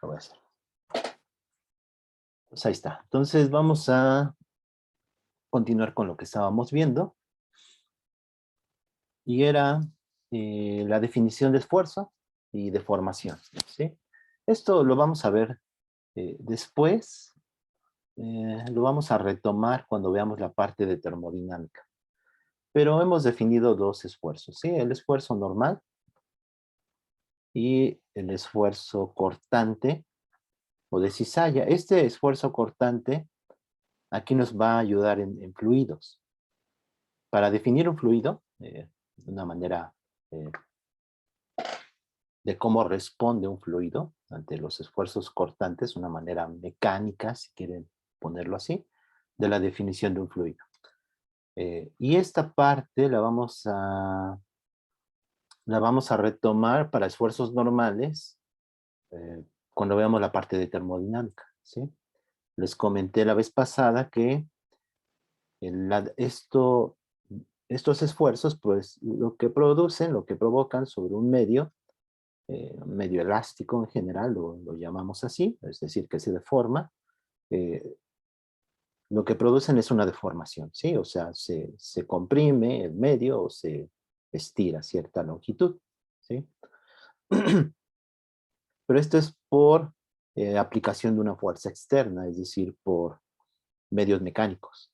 Lo voy a hacer. Pues ahí está. Entonces vamos a continuar con lo que estábamos viendo. Y era la definición de esfuerzo y de formación, ¿sí? Esto lo vamos a ver después. Lo vamos a retomar cuando veamos la parte de termodinámica. Pero hemos definido dos esfuerzos, ¿sí? El esfuerzo normal y el esfuerzo cortante o de cizalla. Este esfuerzo cortante aquí nos va a ayudar en fluidos. Para definir un fluido, de una manera de cómo responde un fluido ante los esfuerzos cortantes, una manera mecánica, si quieren ponerlo así, de la definición de un fluido. Y esta parte la vamos a retomar para esfuerzos normales cuando veamos la parte de termodinámica, ¿sí? Les comenté la vez pasada que estos esfuerzos, pues lo que producen, lo que provocan sobre un medio elástico en general, lo llamamos así, es decir, que se deforma, eh, lo que producen es una deformación, ¿sí? O sea, se comprime el medio o se estira cierta longitud, ¿sí? Pero esto es por aplicación de una fuerza externa, es decir, por medios mecánicos.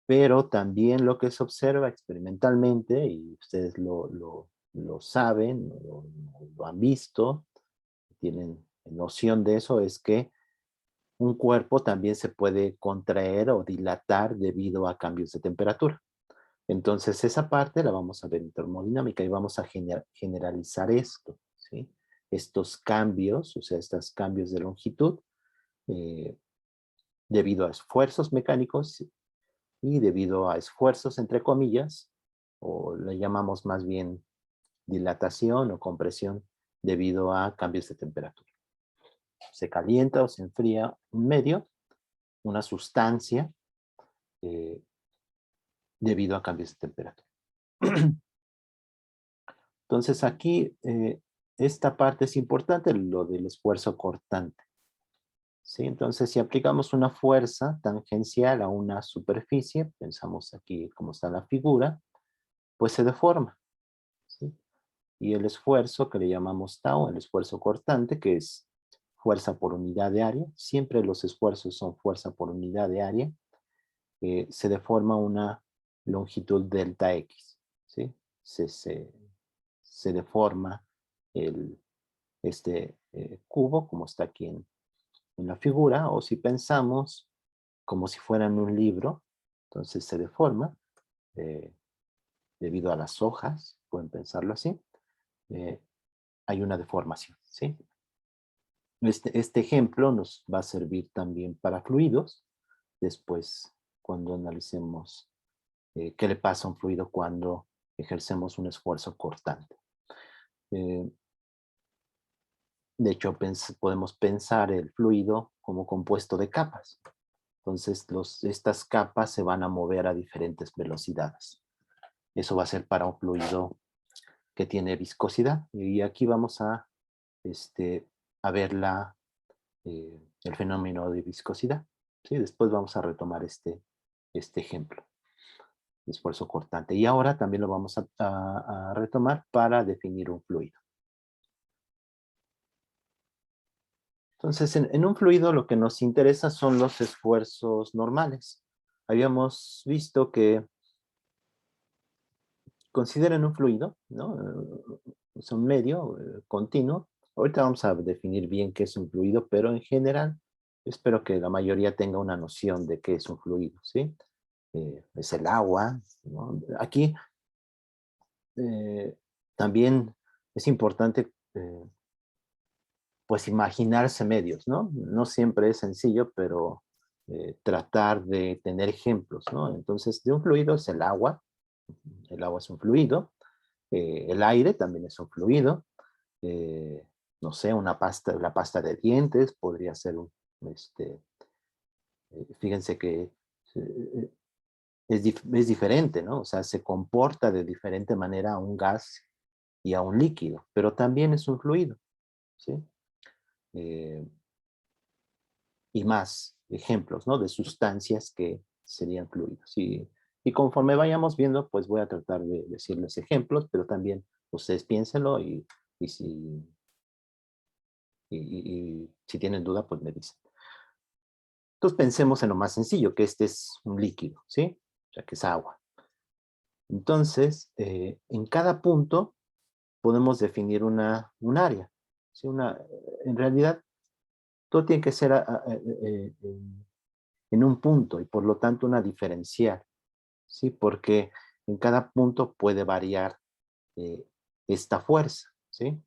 Pero también lo que se observa experimentalmente, y ustedes lo saben, lo han visto, tienen noción de eso, es que un cuerpo también se puede contraer o dilatar debido a cambios de temperatura. Entonces, esa parte la vamos a ver en termodinámica y vamos a generalizar esto, ¿sí? Estos cambios, o sea, estos cambios de longitud, eh, debido a esfuerzos mecánicos y debido a esfuerzos, entre comillas, o le llamamos más bien dilatación o compresión debido a cambios de temperatura. Se calienta o se enfría un medio, una sustancia, eh, debido a cambios de temperatura. Entonces aquí, esta parte es importante, lo del esfuerzo cortante, ¿sí? Entonces, si aplicamos una fuerza tangencial a una superficie, pensamos aquí cómo está la figura, pues se deforma, ¿sí? Y el esfuerzo que le llamamos tau, el esfuerzo cortante, que es fuerza por unidad de área, siempre los esfuerzos son fuerza por unidad de área, se deforma una longitud delta X, ¿sí? Se deforma este cubo, como está aquí en la figura, o si pensamos como si fuera en un libro, entonces se deforma eh, debido a las hojas, pueden pensarlo así, eh, hay una deformación, ¿sí? Este ejemplo nos va a servir también para fluidos, después cuando analicemos qué le pasa a un fluido cuando ejercemos un esfuerzo cortante. Eh, de hecho, podemos pensar el fluido como compuesto de capas. Entonces, estas capas se van a mover a diferentes velocidades. Eso va a ser para un fluido que tiene viscosidad. Y aquí vamos a ver el fenómeno de viscosidad, ¿sí? Después vamos a retomar este ejemplo de esfuerzo cortante. Y ahora también lo vamos a retomar para definir un fluido. Entonces, en un fluido lo que nos interesa son los esfuerzos normales. Habíamos visto que consideren un fluido, ¿no? Es un medio continuo. Ahorita vamos a definir bien qué es un fluido, pero en general espero que la mayoría tenga una noción de qué es un fluido, ¿sí? Es el agua, ¿no? Aquí también es importante pues imaginarse medios, ¿no? No siempre es sencillo, pero tratar de tener ejemplos, ¿no? Entonces, de un fluido es el agua es un fluido, el aire también es un fluido, eh, no sé, la pasta de dientes podría ser este, fíjense que eh, es diferente, ¿no? O sea, se comporta de diferente manera a un gas y a un líquido, pero también es un fluido, ¿sí? y más ejemplos, ¿no? De sustancias que serían fluidos. Y conforme vayamos viendo, pues voy a tratar de decirles ejemplos, pero también ustedes piénsenlo y si, y si tienen duda, pues me dicen. Entonces pensemos en lo más sencillo, que este es un líquido, ¿sí? O sea, que es agua. Entonces, en cada punto podemos definir un área, ¿sí? En realidad, todo tiene que ser en un punto y por lo tanto una diferencial, ¿sí? Porque en cada punto puede variar eh, esta fuerza, ¿sí?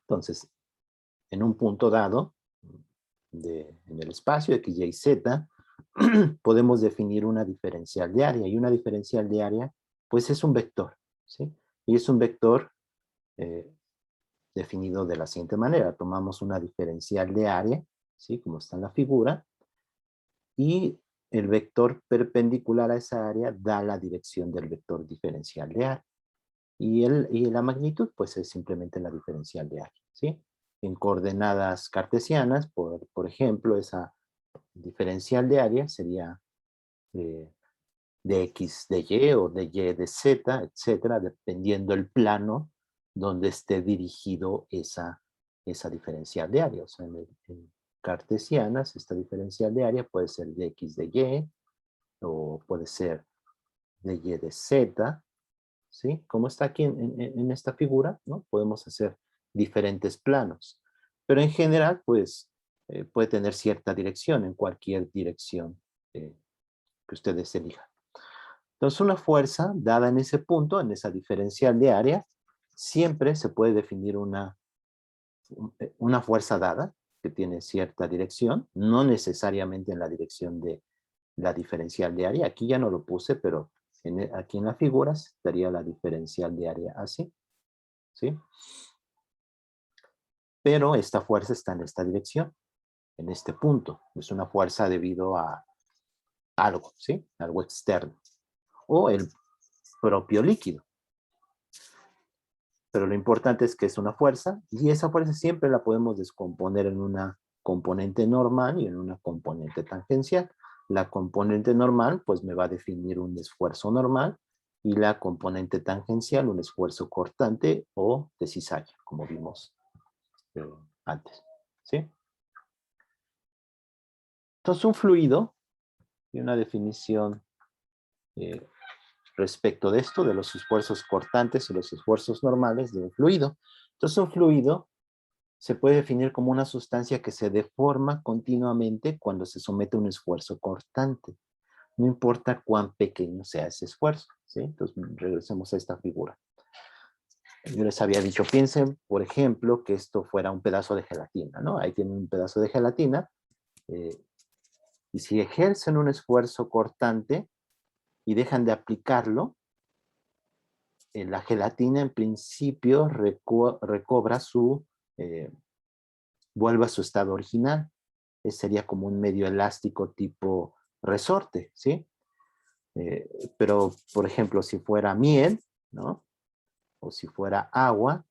Entonces, en un punto dado, en el espacio X, Y, Z, podemos definir una diferencial de área. Y una diferencial de área, pues es un vector, ¿sí? Y es un vector eh, definido de la siguiente manera. Tomamos una diferencial de área, ¿sí? Como está en la figura, y el vector perpendicular a esa área da la dirección del vector diferencial de área. Y la magnitud, pues es simplemente la diferencial de área, ¿sí? En coordenadas cartesianas, por ejemplo, esa diferencial de área sería eh, de X de Y o de Y de Z, etcétera, dependiendo el plano donde esté dirigido esa diferencial de área. O sea, en cartesianas, esta diferencial de área puede ser de X de Y o puede ser de Y de Z, ¿sí? Como está aquí en esta figura, ¿no? Podemos hacer diferentes planos. Pero en general, pues, puede tener cierta dirección en cualquier dirección que ustedes elijan. Entonces, una fuerza dada en ese punto, en esa diferencial de área, siempre se puede definir una fuerza dada que tiene cierta dirección, no necesariamente en la dirección de la diferencial de área. Aquí ya no lo puse, pero aquí en la figura estaría la diferencial de área así, ¿sí? Pero esta fuerza está en esta dirección, en este punto. Es una fuerza debido a algo, ¿sí? Algo externo. O el propio líquido. Pero lo importante es que es una fuerza y esa fuerza siempre la podemos descomponer en una componente normal y en una componente tangencial. La componente normal pues me va a definir un esfuerzo normal y la componente tangencial un esfuerzo cortante o de cizalla, como vimos antes, ¿sí? Entonces un fluido y una definición eh, respecto de esto, de los esfuerzos cortantes y los esfuerzos normales de un fluido. Entonces un fluido se puede definir como una sustancia que se deforma continuamente cuando se somete a un esfuerzo cortante. No importa cuán pequeño sea ese esfuerzo, ¿sí? Entonces, regresemos a esta figura. Yo les había dicho, piensen, por ejemplo, que esto fuera un pedazo de gelatina, ¿no? Ahí tienen un pedazo de gelatina, eh, y si ejercen un esfuerzo cortante y dejan de aplicarlo, la gelatina en principio recobra eh, vuelve a su estado original. Sería como un medio elástico tipo resorte, ¿sí? Pero, por ejemplo, si fuera miel, ¿no? O si fuera agua,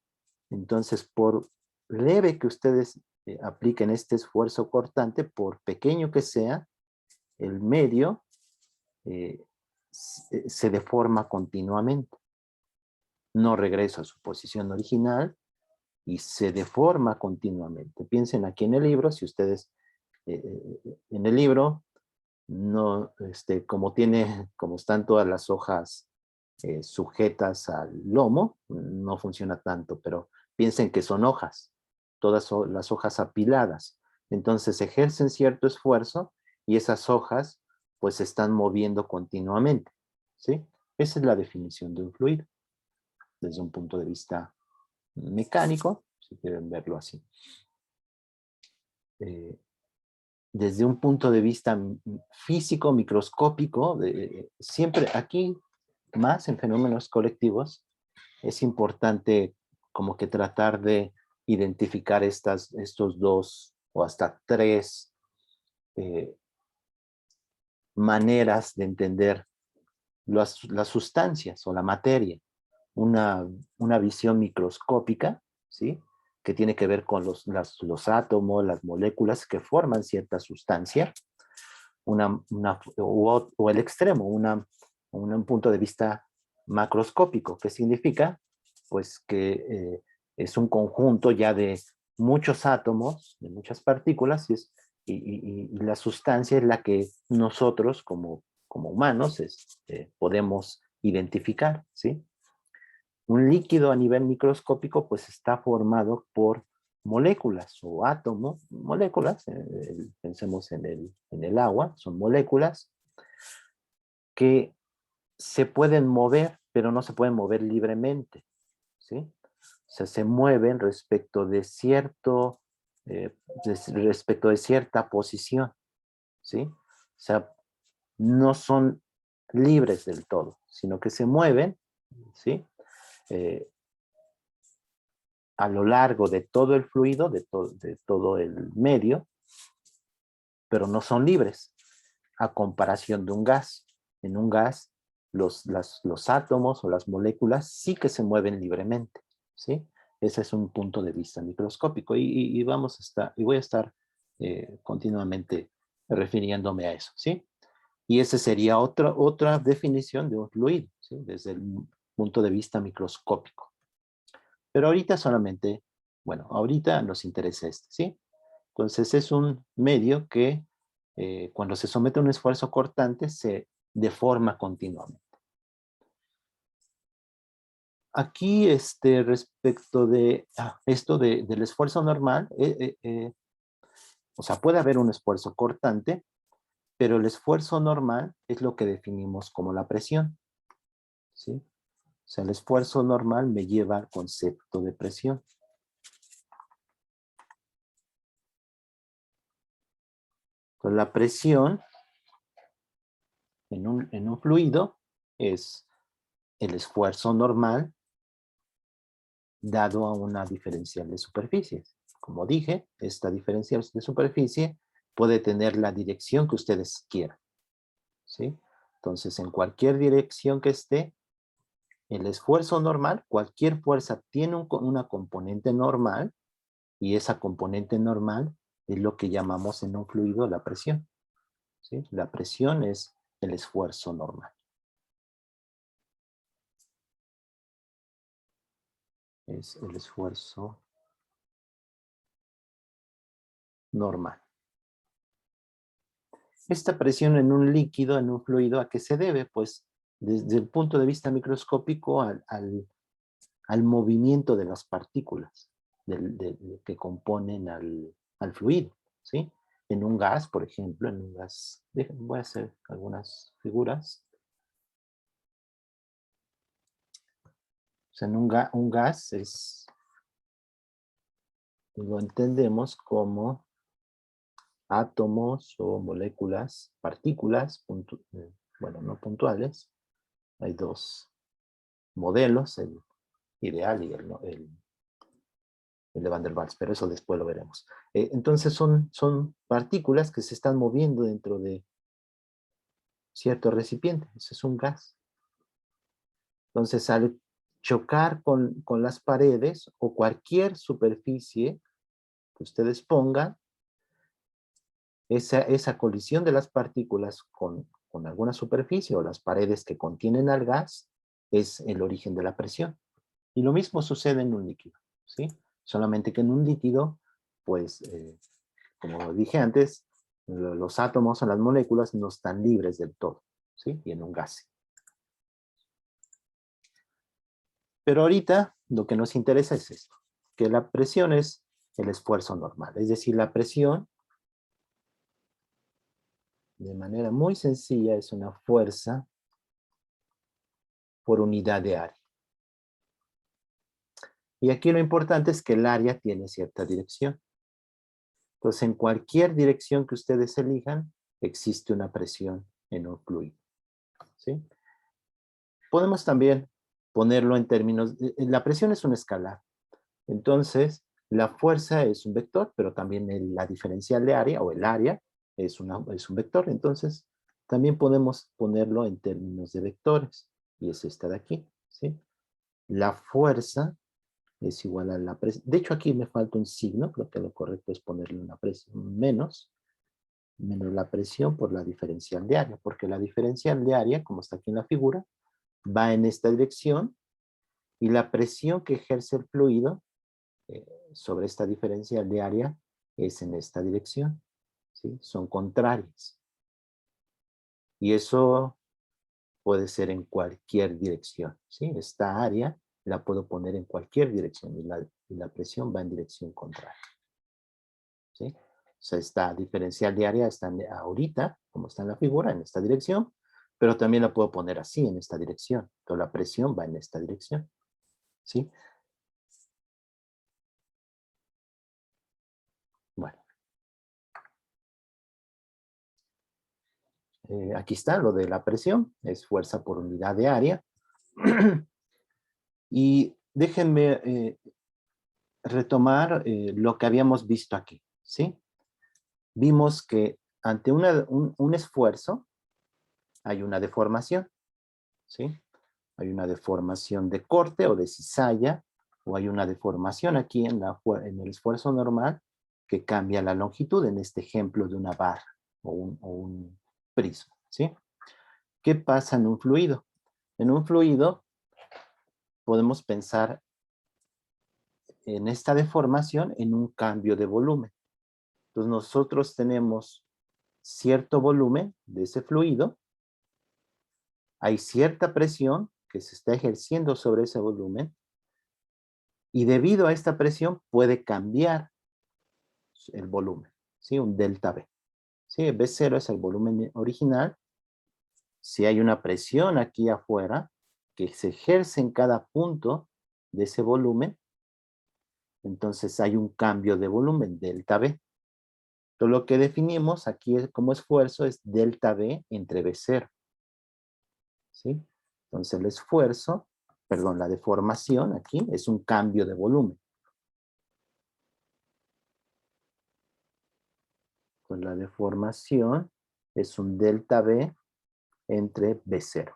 entonces por leve que ustedes apliquen este esfuerzo cortante, por pequeño que sea, el medio eh, se deforma continuamente. No regresa a su posición original y se deforma continuamente. Piensen aquí en el libro, si ustedes en el libro no, como están todas las hojas sujetas al lomo, no funciona tanto, pero piensen que son hojas, todas las hojas apiladas. Entonces ejercen cierto esfuerzo y esas hojas pues se están moviendo continuamente, ¿sí? Esa es la definición de un fluido, desde un punto de vista mecánico, si quieren verlo así. Desde un punto de vista físico, microscópico, siempre aquí, más en fenómenos colectivos, es importante como que tratar de identificar estos dos o hasta tres eh, maneras de entender las sustancias o la materia. Una visión microscópica, ¿sí? que tiene que ver con los átomos, las moléculas que forman cierta sustancia, o el extremo, un punto de vista macroscópico, que significa pues que es un conjunto ya de muchos átomos, de muchas partículas, y la sustancia es la que nosotros como humanos podemos identificar, ¿sí? Un líquido a nivel microscópico pues está formado por moléculas o átomos, moléculas, pensemos en el agua, son moléculas que se pueden mover, pero no se pueden mover libremente, ¿sí? O sea, se mueven respecto de respecto de cierta posición, ¿sí? O sea, no son libres del todo, sino que se mueven, ¿sí? Eh, a lo largo de todo el fluido, de todo el medio, pero no son libres, a comparación de un gas. En un gas, los átomos o las moléculas sí que se mueven libremente, ¿sí? Ese es un punto de vista microscópico y voy a estar continuamente refiriéndome a eso, ¿sí? Y esa sería otra definición de un fluido, ¿sí? Desde el punto de vista microscópico. Pero ahorita solamente, bueno, ahorita nos interesa este, ¿sí? Entonces es un medio que cuando se somete a un esfuerzo cortante se deforma continuamente. Aquí, respecto de esto del esfuerzo normal, o sea, puede haber un esfuerzo cortante, pero el esfuerzo normal es lo que definimos como la presión, ¿sí? O sea, el esfuerzo normal me lleva al concepto de presión. Entonces, la presión en un fluido es el esfuerzo normal dado a una diferencial de superficies. Como dije, esta diferencial de superficie puede tener la dirección que ustedes quieran, ¿sí? Entonces, en cualquier dirección que esté, el esfuerzo normal, cualquier fuerza tiene una componente normal, y esa componente normal es lo que llamamos en un fluido la presión, ¿sí? La presión es el esfuerzo normal. Es el esfuerzo normal. Esta presión en un líquido, en un fluido, ¿a qué se debe? Pues desde el punto de vista microscópico al movimiento de las partículas que componen al fluido, ¿sí? En un gas, por ejemplo, en un gas, voy a hacer algunas figuras. O sea, en un gas lo entendemos como átomos o moléculas, partículas, bueno, no puntuales. Hay dos modelos, el ideal y el de Van der Waals, pero eso después lo veremos. Entonces son partículas que se están moviendo dentro de cierto recipiente. Ese es un gas. Entonces, al chocar con las paredes o cualquier superficie que ustedes pongan, esa colisión de las partículas con alguna superficie o las paredes que contienen al gas es el origen de la presión. Y lo mismo sucede en un líquido, ¿sí? Solamente que en un líquido, pues, como dije antes, los átomos o las moléculas no están libres del todo, ¿sí? Y en un gas. Pero ahorita lo que nos interesa es esto, que la presión es el esfuerzo normal. Es decir, la presión, de manera muy sencilla, es una fuerza por unidad de área. Y aquí lo importante es que el área tiene cierta dirección. Entonces, en cualquier dirección que ustedes elijan, existe una presión en un fluido, ¿sí? Podemos también ponerlo en términos, la presión es un escalar. Entonces, la fuerza es un vector, pero también la diferencial de área, o el área, es un vector. Entonces, también podemos ponerlo en términos de vectores, y es esta de aquí, ¿sí? La fuerza es igual a la presión. De hecho, aquí me falta un signo, creo que lo correcto es ponerle una presión menos la presión por la diferencial de área, porque la diferencial de área, como está aquí en la figura, va en esta dirección y la presión que ejerce el fluido sobre esta diferencial de área es en esta dirección, ¿sí? Son contrarias. Y eso puede ser en cualquier dirección, ¿sí? Esta área la puedo poner en cualquier dirección y la presión va en dirección contraria, ¿sí? O sea, esta diferencial de área está ahorita, como está en la figura, en esta dirección, pero también la puedo poner así, en esta dirección. Entonces la presión va en esta dirección, ¿sí? Bueno, aquí está lo de la presión, es fuerza por unidad de área. Y déjenme retomar lo que habíamos visto aquí, ¿sí? Vimos que ante un esfuerzo hay una deformación, ¿sí? Hay una deformación de corte o de cizalla, o hay una deformación aquí en el esfuerzo normal que cambia la longitud, en este ejemplo de una barra o un prisma, ¿sí? ¿Qué pasa en un fluido? En un fluido podemos pensar en esta deformación en un cambio de volumen. Entonces nosotros tenemos cierto volumen de ese fluido, hay cierta presión que se está ejerciendo sobre ese volumen, y debido a esta presión puede cambiar el volumen, ¿sí? Un delta V. ¿Sí? V0 es el volumen original. Si hay una presión aquí afuera que se ejerce en cada punto de ese volumen, entonces hay un cambio de volumen, delta V. Entonces lo que definimos aquí como esfuerzo es delta V entre V0. ¿Sí? Entonces el esfuerzo, perdón, la deformación aquí es un cambio de volumen. Pues la deformación es un delta V entre V0.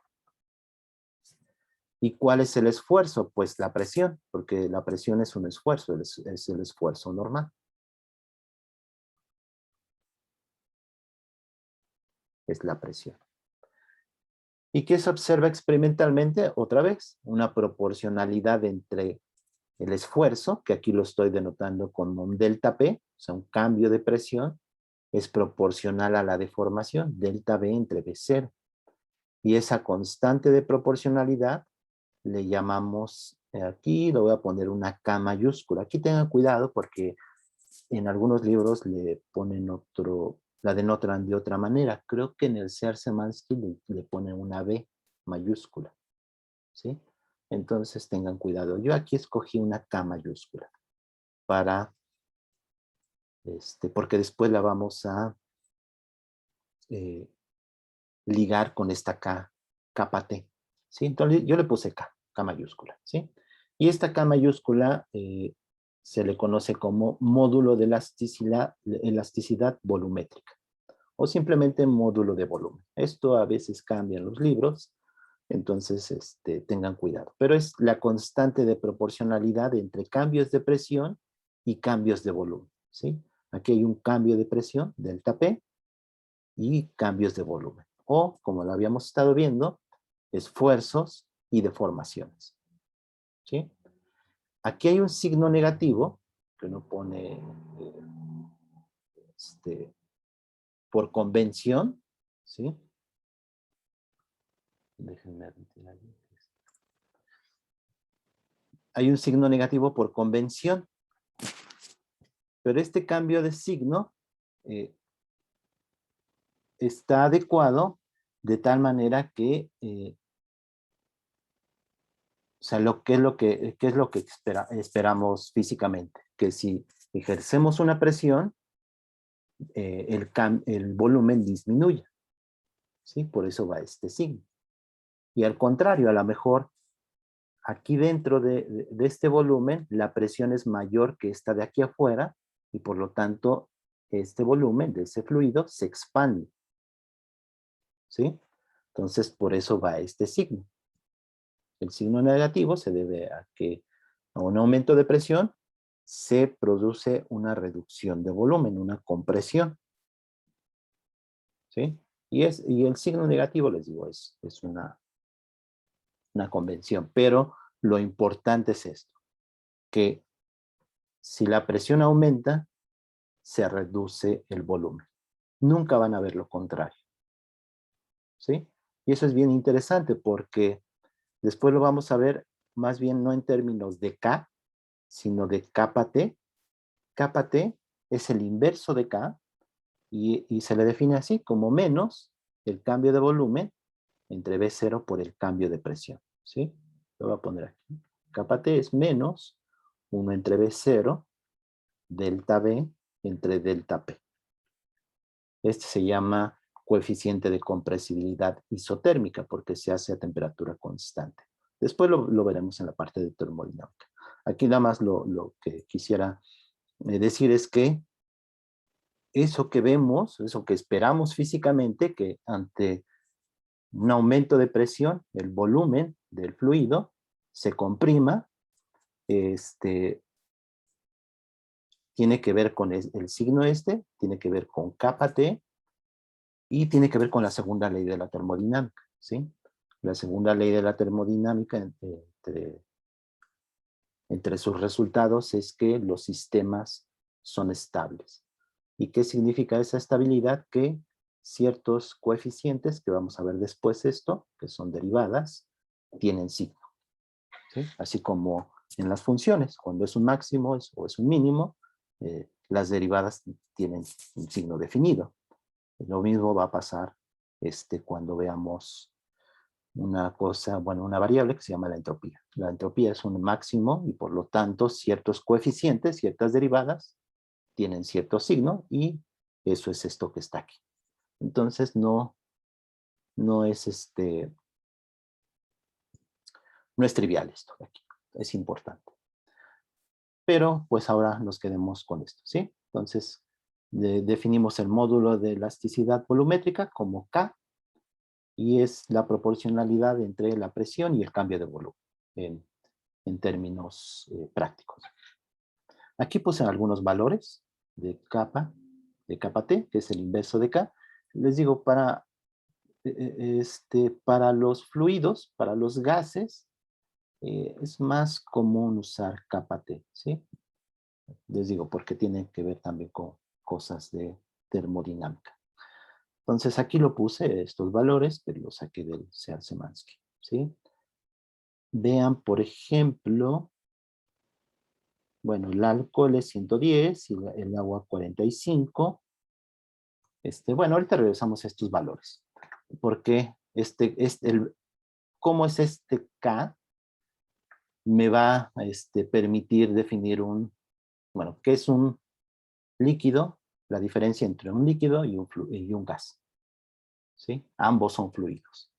¿Y cuál es el esfuerzo? Pues la presión, porque la presión es un esfuerzo, es el esfuerzo normal. Es la presión. ¿Y qué se observa experimentalmente? Otra vez, una proporcionalidad entre el esfuerzo, que aquí lo estoy denotando con un delta P, o sea, un cambio de presión, es proporcional a la deformación, delta V entre V0. Y esa constante de proporcionalidad le llamamos, aquí lo voy a poner una K mayúscula. Aquí tengan cuidado porque en algunos libros le ponen la denotan de otra manera. Creo que en el Searle-Szymanski le ponen una B mayúscula, ¿sí? Entonces tengan cuidado. Yo aquí escogí una K mayúscula para, porque después la vamos a eh, ligar con esta K, capa T, ¿sí? Entonces yo le puse K mayúscula, ¿sí? Y esta K mayúscula se le conoce como módulo de elasticidad volumétrica o simplemente módulo de volumen. Esto a veces cambia en los libros, entonces tengan cuidado. Pero es la constante de proporcionalidad entre cambios de presión y cambios de volumen, ¿sí? Aquí hay un cambio de presión, delta P, y cambios de volumen. O, como lo habíamos estado viendo, esfuerzos y deformaciones, ¿sí? Aquí hay un signo negativo que uno pone por convención, ¿sí? Déjenme retirar. Hay un signo negativo por convención, pero este cambio de signo está adecuado de tal manera que, o sea, ¿qué es lo que esperamos físicamente? Que si ejercemos una presión, el volumen disminuye, ¿sí? Por eso va este signo. Y al contrario, a lo mejor aquí dentro de este volumen, la presión es mayor que esta de aquí afuera, y por lo tanto, este volumen de ese fluido se expande, ¿sí? Entonces, por eso va este signo. El signo negativo se debe a que a un aumento de presión, se produce una reducción de volumen, una compresión. ¿Sí? Y el signo negativo, les digo, es una convención. Pero lo importante es esto, que si la presión aumenta, se reduce el volumen. Nunca van a ver lo contrario. ¿Sí? Y eso es bien interesante porque después lo vamos a ver más bien no en términos de K, sino de kappa T. Kappa T es el inverso de K y se le define así como menos el cambio de volumen entre V0 por el cambio de presión. ¿Sí? Lo voy a poner aquí. Kappa T es menos 1 entre V0 delta V entre delta P. Este se llama coeficiente de compresibilidad isotérmica porque se hace a temperatura constante. Después lo veremos en la parte de termodinámica. Aquí nada más lo que quisiera decir es que eso que vemos, eso que esperamos físicamente, que ante un aumento de presión, el volumen del fluido se comprima, tiene que ver con el signo tiene que ver con kappa T, y tiene que ver con la segunda ley de la termodinámica, ¿sí? La segunda ley de la termodinámica entre sus resultados es que los sistemas son estables. ¿Y qué significa esa estabilidad? Que ciertos coeficientes, que vamos a ver después esto, que son derivadas, tienen signo. ¿Sí? Así como en las funciones, cuando es un máximo o es un mínimo, las derivadas tienen un signo definido. Lo mismo va a pasar cuando veamos una cosa, bueno, una variable que se llama la entropía. La entropía es un máximo y por lo tanto ciertos coeficientes, ciertas derivadas, tienen cierto signo y eso es esto que está aquí. Entonces no es no es trivial esto de aquí, es importante. Pero pues ahora nos quedemos con esto, ¿sí? Entonces definimos el módulo de elasticidad volumétrica como K, y es la proporcionalidad entre la presión y el cambio de volumen en términos prácticos. Aquí puse algunos valores de kappa T, que es el inverso de K. Les digo, para los fluidos, para los gases, es más común usar kappa T, ¿sí? Les digo, porque tiene que ver también con cosas de termodinámica. Entonces aquí lo puse, estos valores, que los saqué del Searle-Szymanski, ¿sí? Vean, por ejemplo, bueno, el alcohol es 110 y el agua 45. Bueno, ahorita regresamos a estos valores. Porque cómo es este K me va a permitir definir bueno, ¿qué es un líquido? La diferencia entre un líquido y un gas. ¿Sí? Ambos son fluidos.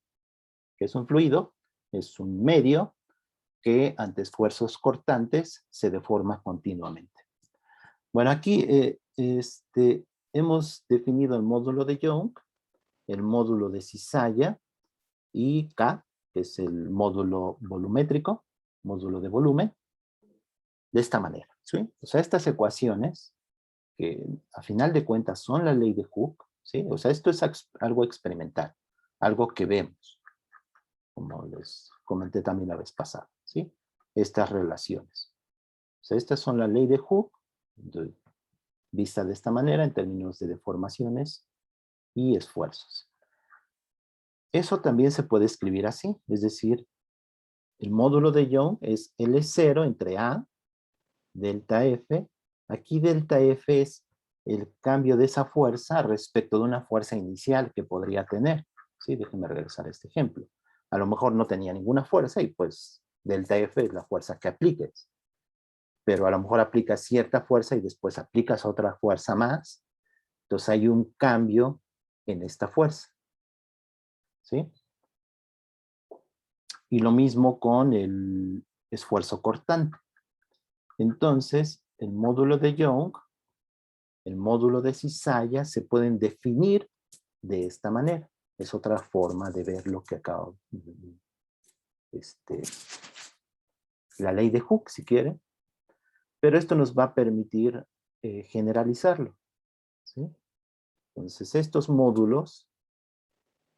¿Qué es un fluido? Es un medio que ante esfuerzos cortantes se deforma continuamente. Bueno, aquí hemos definido el módulo de Young, el módulo de cizalla y K, que es el módulo volumétrico, módulo de volumen, de esta manera, ¿sí? O sea, estas ecuaciones, que a final de cuentas son la ley de Hooke, ¿sí? O sea, esto es algo experimental, algo que vemos, como les comenté también la vez pasada, ¿sí? Estas relaciones. O sea, estas son la ley de Hooke, vista de esta manera en términos de deformaciones y esfuerzos. Eso también se puede escribir así, es decir, el módulo de Young es L0 entre A, delta F. Aquí delta F es el cambio de esa fuerza respecto de una fuerza inicial que podría tener. ¿Sí? Déjenme regresar a este ejemplo. A lo mejor no tenía ninguna fuerza y pues delta F es la fuerza que apliques. Pero a lo mejor aplicas cierta fuerza y después aplicas otra fuerza más. Entonces hay un cambio en esta fuerza. ¿Sí? Y lo mismo con el esfuerzo cortante. Entonces, el módulo de Young, el módulo de cizalla, se pueden definir de esta manera. Es otra forma de ver lo que acabo la ley de Hooke, si quiere, pero esto nos va a permitir generalizarlo, ¿sí? Entonces, estos módulos,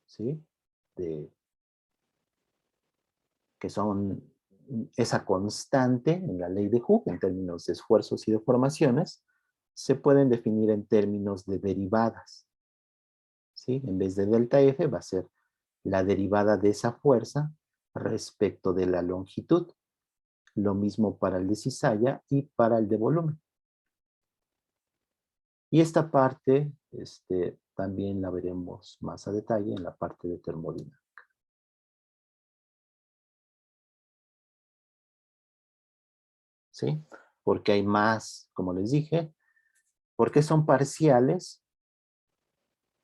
¿sí? Que son esa constante en la ley de Hooke, en términos de esfuerzos y deformaciones, se pueden definir en términos de derivadas, ¿sí? En vez de delta F va a ser la derivada de esa fuerza respecto de la longitud. Lo mismo para el de cizalla y para el de volumen. Y esta parte también la veremos más a detalle en la parte de termodinámica. ¿Sí? Porque hay más, como les dije, porque son parciales.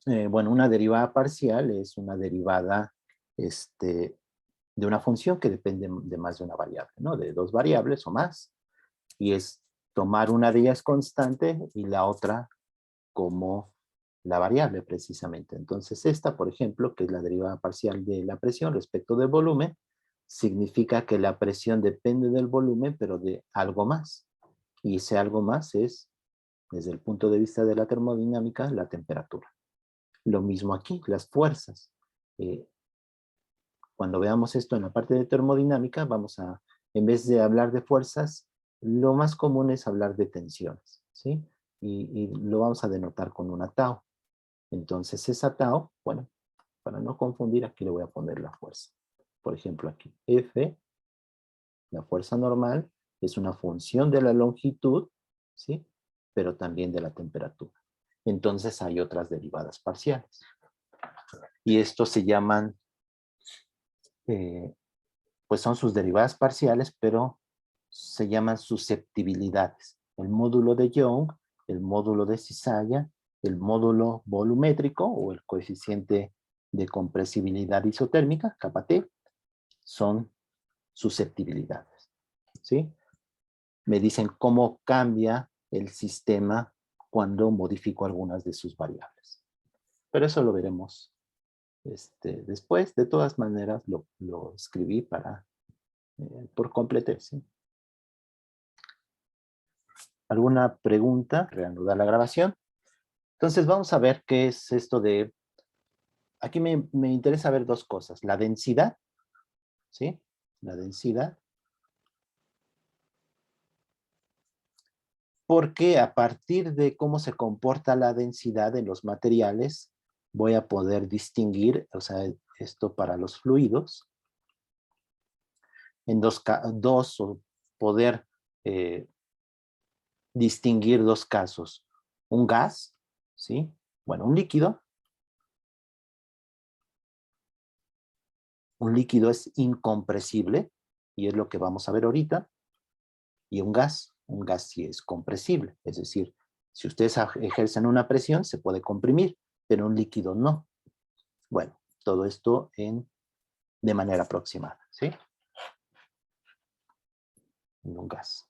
Bueno, una derivada parcial es una derivada de una función que depende de más de una variable, ¿no? De dos variables o más. Y es tomar una de ellas constante y la otra como la variable precisamente. Entonces esta, por ejemplo, que es la derivada parcial de la presión respecto del volumen, significa que la presión depende del volumen, pero de algo más. Y ese algo más es, desde el punto de vista de la termodinámica, la temperatura. Lo mismo aquí, las fuerzas. Cuando veamos esto en la parte de termodinámica, vamos a, en vez de hablar de fuerzas, lo más común es hablar de tensiones, ¿sí? Y lo vamos a denotar con una tau. Entonces esa tau, bueno, para no confundir, aquí le voy a poner la fuerza. Por ejemplo, aquí, F, la fuerza normal, es una función de la longitud, ¿sí? Pero también de la temperatura. Entonces hay otras derivadas parciales. Y estos se llaman, pues son sus derivadas parciales, pero se llaman susceptibilidades. El módulo de Young, el módulo de cizalla, el módulo volumétrico o el coeficiente de compresibilidad isotérmica, kappa T, son susceptibilidades, ¿sí? Me dicen cómo cambia el sistema cuando modifico algunas de sus variables. Pero eso lo veremos después. De todas maneras, lo escribí para, por completar, ¿sí? ¿Alguna pregunta? Reanudar la grabación. Entonces vamos a ver qué es esto de... Aquí me interesa ver dos cosas. La densidad, ¿sí? La densidad. Porque a partir de cómo se comporta la densidad en los materiales, voy a poder distinguir, o sea, esto para los fluidos, en dos o poder distinguir dos casos. Un gas, ¿sí? Bueno, un líquido. Un líquido es incompresible, y es lo que vamos a ver ahorita. Y un gas sí es compresible. Es decir, si ustedes ejercen una presión, se puede comprimir, pero un líquido no. Bueno, todo esto de manera aproximada, ¿sí? En un gas.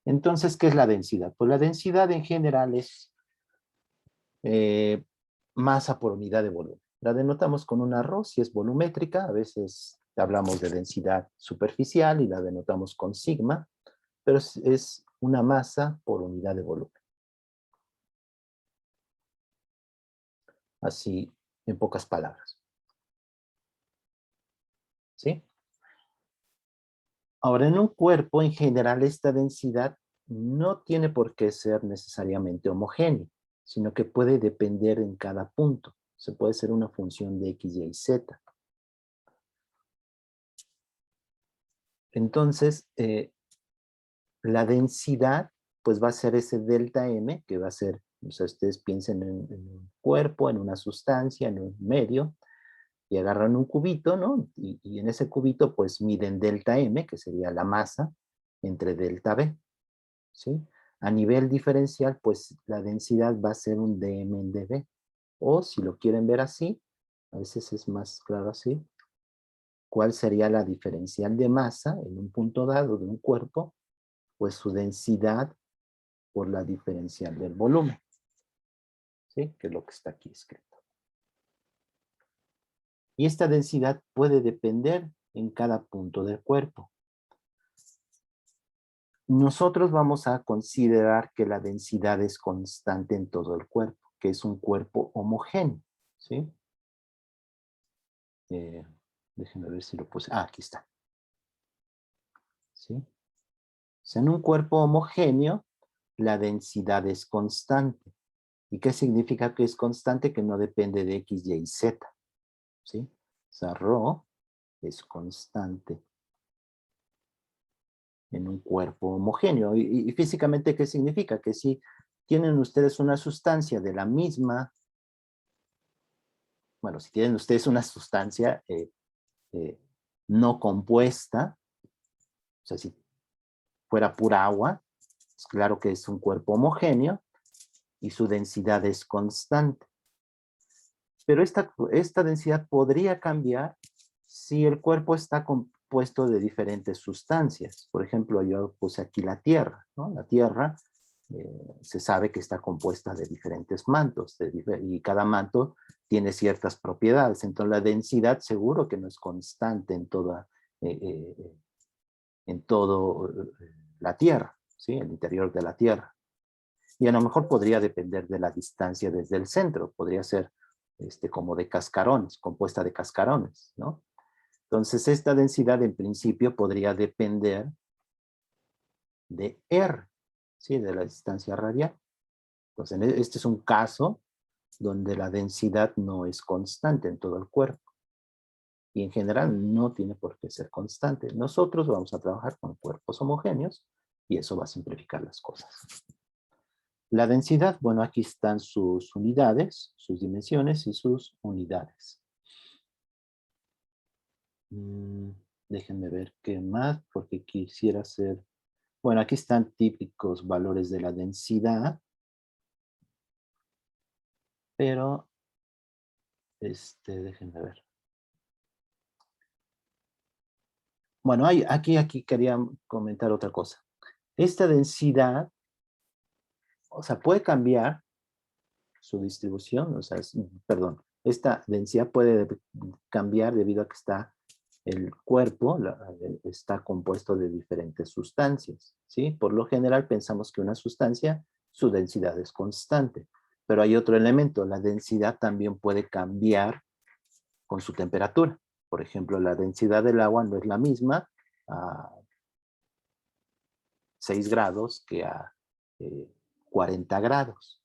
Entonces, ¿qué es la densidad? Pues la densidad en general es masa por unidad de volumen. La denotamos con una ρ si es volumétrica, a veces hablamos de densidad superficial y la denotamos con sigma, pero es una masa por unidad de volumen. Así, en pocas palabras. ¿Sí? Ahora, en un cuerpo, en general, esta densidad no tiene por qué ser necesariamente homogénea, sino que puede depender en cada punto. Se puede ser una función de X, Y, Z. Entonces, la densidad, pues va a ser ese delta M, que va a ser, o sea, ustedes piensen en un cuerpo, en una sustancia, en un medio, y agarran un cubito, ¿no? Y en ese cubito, pues miden delta M, que sería la masa, entre delta B, ¿sí? A nivel diferencial, pues la densidad va a ser un dm en dB. O si lo quieren ver así, a veces es más claro así, ¿cuál sería la diferencial de masa en un punto dado de un cuerpo? Pues su densidad por la diferencial del volumen, ¿sí? Que es lo que está aquí escrito. Y esta densidad puede depender en cada punto del cuerpo. nosotros vamos a considerar que la densidad es constante en todo el cuerpo, que es un cuerpo homogéneo, ¿sí? Déjenme ver si lo puse. Ah, aquí está. ¿Sí? O sea, en un cuerpo homogéneo, la densidad es constante. ¿Y qué significa que es constante? Que no depende de X, Y y Z. ¿Sí? O sea, ρ es constante en un cuerpo homogéneo. Y físicamente, ¿qué significa? Que si tienen ustedes una sustancia de la misma, bueno, si tienen ustedes una sustancia eh, no compuesta, o sea, si fuera pura agua, es claro que es un cuerpo homogéneo y su densidad es constante. Pero esta densidad podría cambiar si el cuerpo está compuesto de diferentes sustancias. Por ejemplo, yo puse aquí la Tierra, ¿no? La Tierra se sabe que está compuesta de diferentes mantos y cada manto tiene ciertas propiedades. Entonces la densidad seguro que no es constante eh, eh, en todo la Tierra, ¿sí? El interior de la Tierra. Y a lo mejor podría depender de la distancia desde el centro. Podría ser como de cascarones, compuesta de cascarones, ¿no? Entonces, esta densidad en principio podría depender de R, ¿sí? De la distancia radial. Entonces, este es un caso donde la densidad no es constante en todo el cuerpo. Y en general no tiene por qué ser constante. Nosotros vamos a trabajar con cuerpos homogéneos y eso va a simplificar las cosas. La densidad, bueno, aquí están sus unidades, sus dimensiones y sus unidades. Déjenme ver qué más, porque quisiera hacer... Bueno, aquí están típicos valores de la densidad, pero, déjenme ver. Bueno, aquí quería comentar otra cosa. Esta densidad, o sea, puede cambiar su distribución, o sea, perdón, esta densidad puede cambiar debido a que el cuerpo está compuesto de diferentes sustancias, ¿sí? Por lo general pensamos que una sustancia, su densidad es constante, pero hay otro elemento, la densidad también puede cambiar con su temperatura. Por ejemplo, la densidad del agua no es la misma a 6 grados que a 40 grados.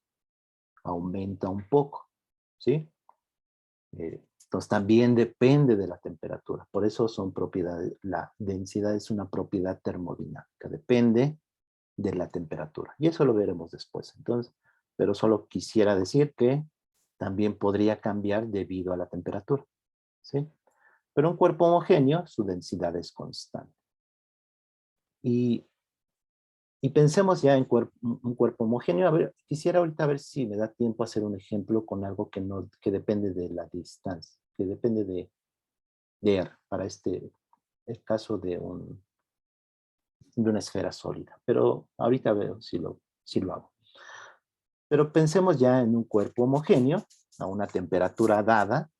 Aumenta un poco, ¿sí? Entonces también depende de la temperatura. Por eso son propiedades, la densidad es una propiedad termodinámica, depende de la temperatura. Y eso lo veremos después. Entonces, pero solo quisiera decir que también podría cambiar debido a la temperatura, ¿sí? Pero un cuerpo homogéneo, su densidad es constante. Y pensemos ya en un cuerpo homogéneo. A ver, quisiera ahorita ver si me da tiempo hacer un ejemplo con algo que depende de la distancia, que depende de R, para el caso de una esfera sólida. Pero ahorita veo si lo hago. Pero pensemos ya en un cuerpo homogéneo, a una temperatura dada,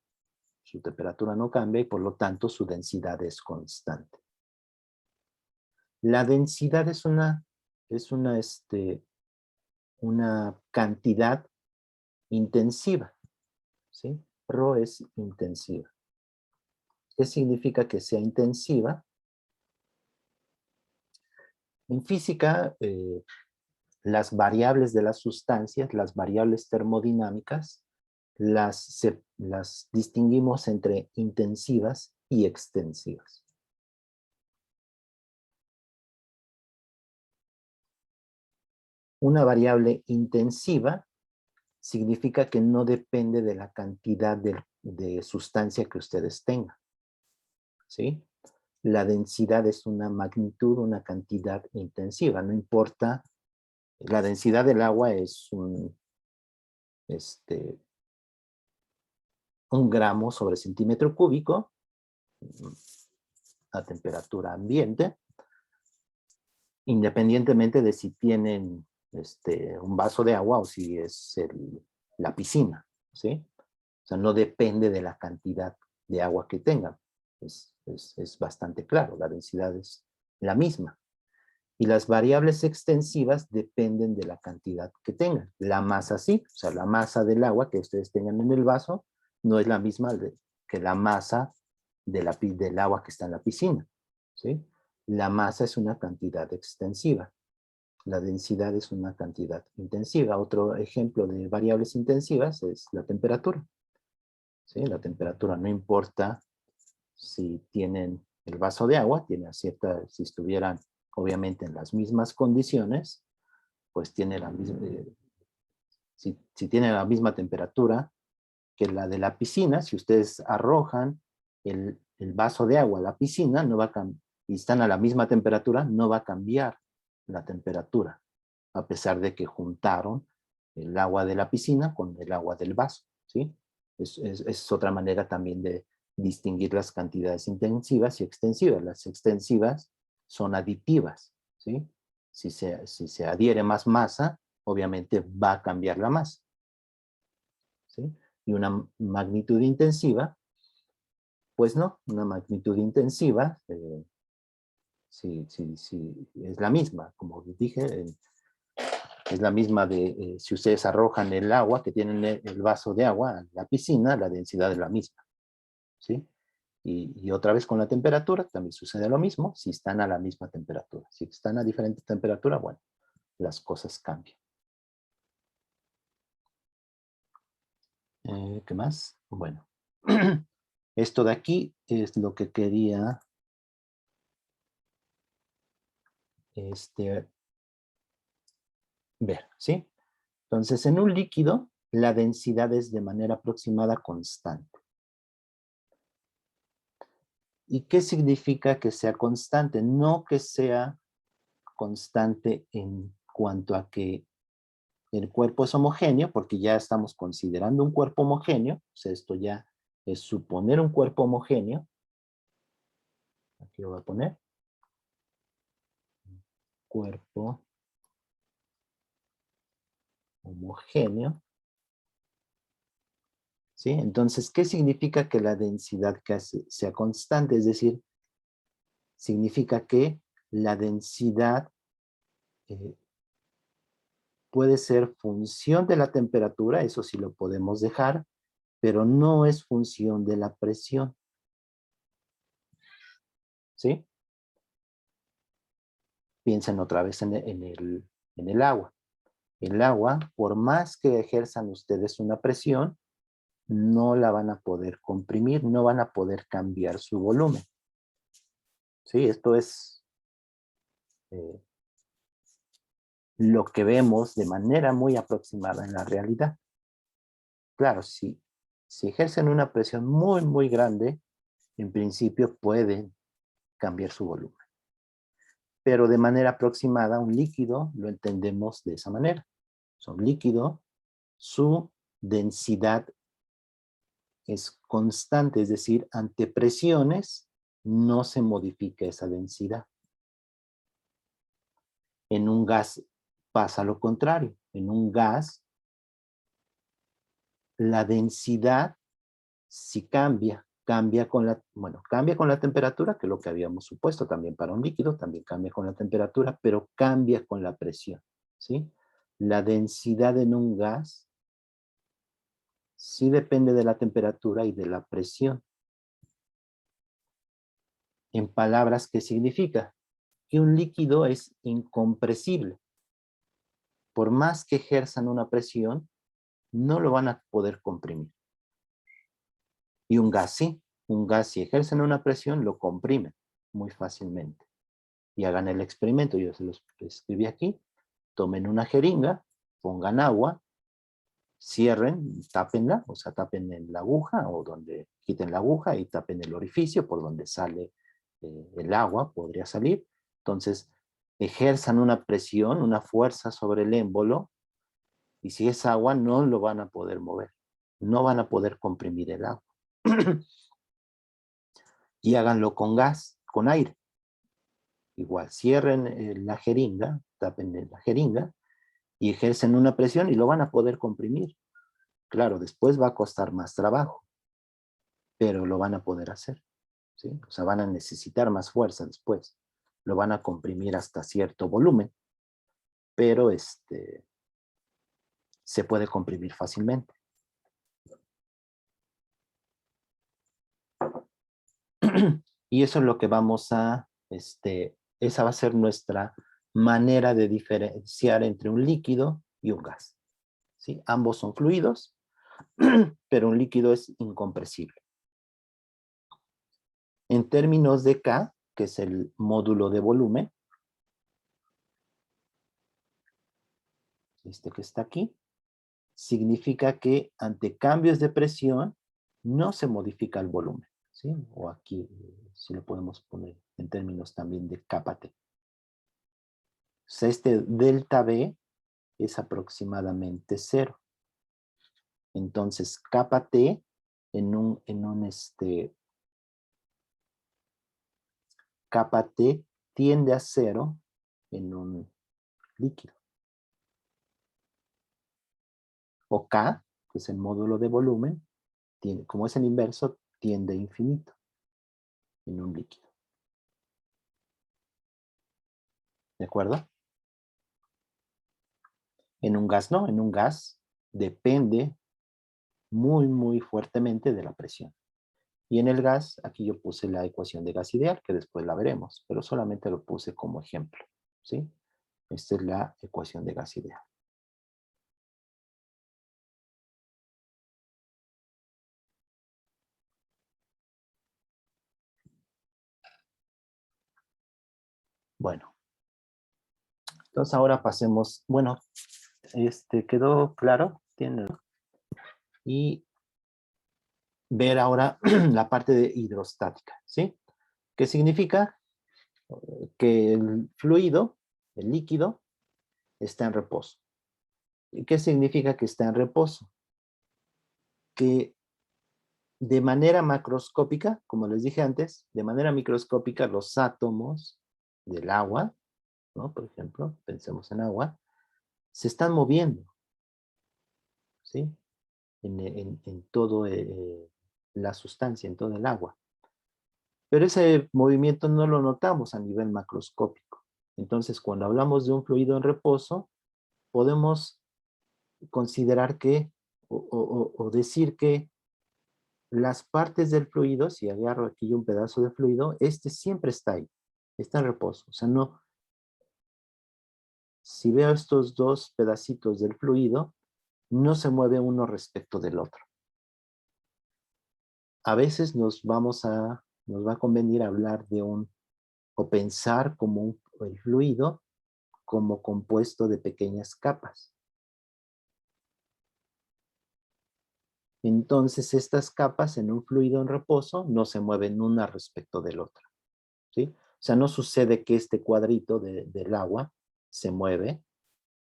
su temperatura no cambia y por lo tanto su densidad es constante. La densidad es una cantidad intensiva, ¿sí? Rho es intensiva. ¿Qué significa que sea intensiva? En física, las variables de las sustancias, las variables termodinámicas, las distinguimos entre intensivas y extensivas. Una variable intensiva significa que no depende de la cantidad de sustancia que ustedes tengan, ¿sí? La densidad es una magnitud, una cantidad intensiva, no importa. La densidad del agua es un gramo sobre centímetro cúbico a temperatura ambiente, independientemente de si tienen un vaso de agua o si es la piscina, ¿sí? O sea, no depende de la cantidad de agua que tengan. Es bastante claro, la densidad es la misma. Y las variables extensivas dependen de la cantidad que tengan. La masa sí, o sea, la masa del agua que ustedes tengan en el vaso no es la misma que la masa del agua que está en la piscina, ¿sí? La masa es una cantidad extensiva. La densidad es una cantidad intensiva. Otro ejemplo de variables intensivas es la temperatura, ¿sí? La temperatura no importa si tienen el vaso de agua, tiene cierta, si estuvieran obviamente en las mismas condiciones, pues tiene la misma, si tiene la misma temperatura que la de la piscina, si ustedes arrojan el vaso de agua a la piscina, no va a y están a la misma temperatura, no va a cambiar la temperatura, a pesar de que juntaron el agua de la piscina con el agua del vaso, ¿sí? Es otra manera también de distinguir las cantidades intensivas y extensivas. Las extensivas son aditivas, ¿sí? Si se adhiere más masa, obviamente va a cambiar la masa, ¿sí? Y una magnitud intensiva, pues no, una magnitud intensiva, sí, es la misma, como dije, es la misma de si ustedes arrojan el agua, que tienen el vaso de agua a la piscina, la densidad es la misma, ¿sí? Y otra vez con la temperatura, también sucede lo mismo, si están a la misma temperatura. Si están a diferente temperatura, bueno, las cosas cambian. ¿Qué más? Bueno, esto de aquí es lo que quería ver, ¿sí? Entonces, en un líquido, la densidad es de manera aproximada constante. ¿Y qué significa que sea constante? No que sea constante en cuanto a que el cuerpo es homogéneo, porque ya estamos considerando un cuerpo homogéneo, o sea, esto ya es suponer un cuerpo homogéneo. Aquí lo voy a poner. Cuerpo homogéneo. ¿Sí? Entonces, ¿qué significa que la densidad sea constante? Es decir, significa que la densidad puede ser función de la temperatura, eso sí lo podemos dejar, pero no es función de la presión. ¿Sí? Piensen otra vez en el agua. El agua, por más que ejerzan ustedes una presión, no la van a poder comprimir, no van a poder cambiar su volumen. ¿Sí? Esto es eh, lo que vemos de manera muy aproximada en la realidad. Claro, si ejercen una presión muy, muy grande, en principio pueden cambiar su volumen. Pero de manera aproximada, un líquido lo entendemos de esa manera. Un líquido, su densidad es constante, es decir, ante presiones no se modifica esa densidad. En un gas pasa lo contrario. En un gas, la densidad si cambia con la temperatura, que es lo que habíamos supuesto también para un líquido, también cambia con la temperatura, pero cambia con la presión, ¿sí? La densidad en un gas sí depende de la temperatura y de la presión. En palabras, ¿qué significa? Que un líquido es incompresible. Por más que ejerzan una presión, no lo van a poder comprimir. Y un gas sí. Un gas, si ejercen una presión, lo comprimen muy fácilmente. Y hagan el experimento, yo se los escribí aquí. Tomen una jeringa, pongan agua, cierren, tápenla, o sea, tapen en la aguja o donde quiten la aguja y tapen el orificio por donde sale el agua, podría salir. Entonces, ejerzan una presión, una fuerza sobre el émbolo y si es agua no lo van a poder mover, no van a poder comprimir el agua. Y háganlo con gas, con aire. Igual, cierren la jeringa, tapen la jeringa y ejercen una presión y lo van a poder comprimir. Claro, después va a costar más trabajo, pero lo van a poder hacer, ¿sí? O sea, van a necesitar más fuerza después. lo van a comprimir hasta cierto volumen, pero se puede comprimir fácilmente. Y eso es lo que vamos a, esa va a ser nuestra manera de diferenciar entre un líquido y un gas. ¿Sí? Ambos son fluidos, pero un líquido es incompresible. En términos de K, que es el módulo de volumen, este que está aquí, significa que ante cambios de presión no se modifica el volumen, ¿sí? O aquí, si lo podemos poner en términos también de capa T. O sea, este delta B es aproximadamente 0. Entonces, capa T capa T tiende a 0 en un líquido. O K, que es el módulo de volumen, como es el inverso, tiende a infinito en un líquido. ¿De acuerdo? En un gas no, en un gas depende muy, muy fuertemente de la presión. Y en el gas, aquí yo puse la ecuación de gas ideal, que después la veremos, pero solamente lo puse como ejemplo, ¿sí? Esta es la ecuación de gas ideal. Bueno, entonces ahora pasemos, bueno, quedó claro, y ver ahora la parte de hidrostática, ¿sí? ¿Qué significa? Que el fluido, el líquido, está en reposo. ¿Y qué significa que está en reposo? Que de manera macroscópica, como les dije antes, de manera microscópica los átomos del agua, ¿no? Por ejemplo, pensemos en agua, se están moviendo, ¿sí? En todo la sustancia, en todo el agua. Pero ese movimiento no lo notamos a nivel macroscópico. Entonces, cuando hablamos de un fluido en reposo, podemos considerar que, o decir que las partes del fluido, si agarro aquí un pedazo de fluido, siempre está ahí, está en reposo. O sea, no, si veo estos dos pedacitos del fluido, no se mueve uno respecto del otro. A veces nos va a convenir hablar de o pensar como el fluido como compuesto de pequeñas capas. Entonces, estas capas en un fluido en reposo no se mueven una respecto del otro, ¿sí? O sea, no sucede que este cuadrito del agua se mueve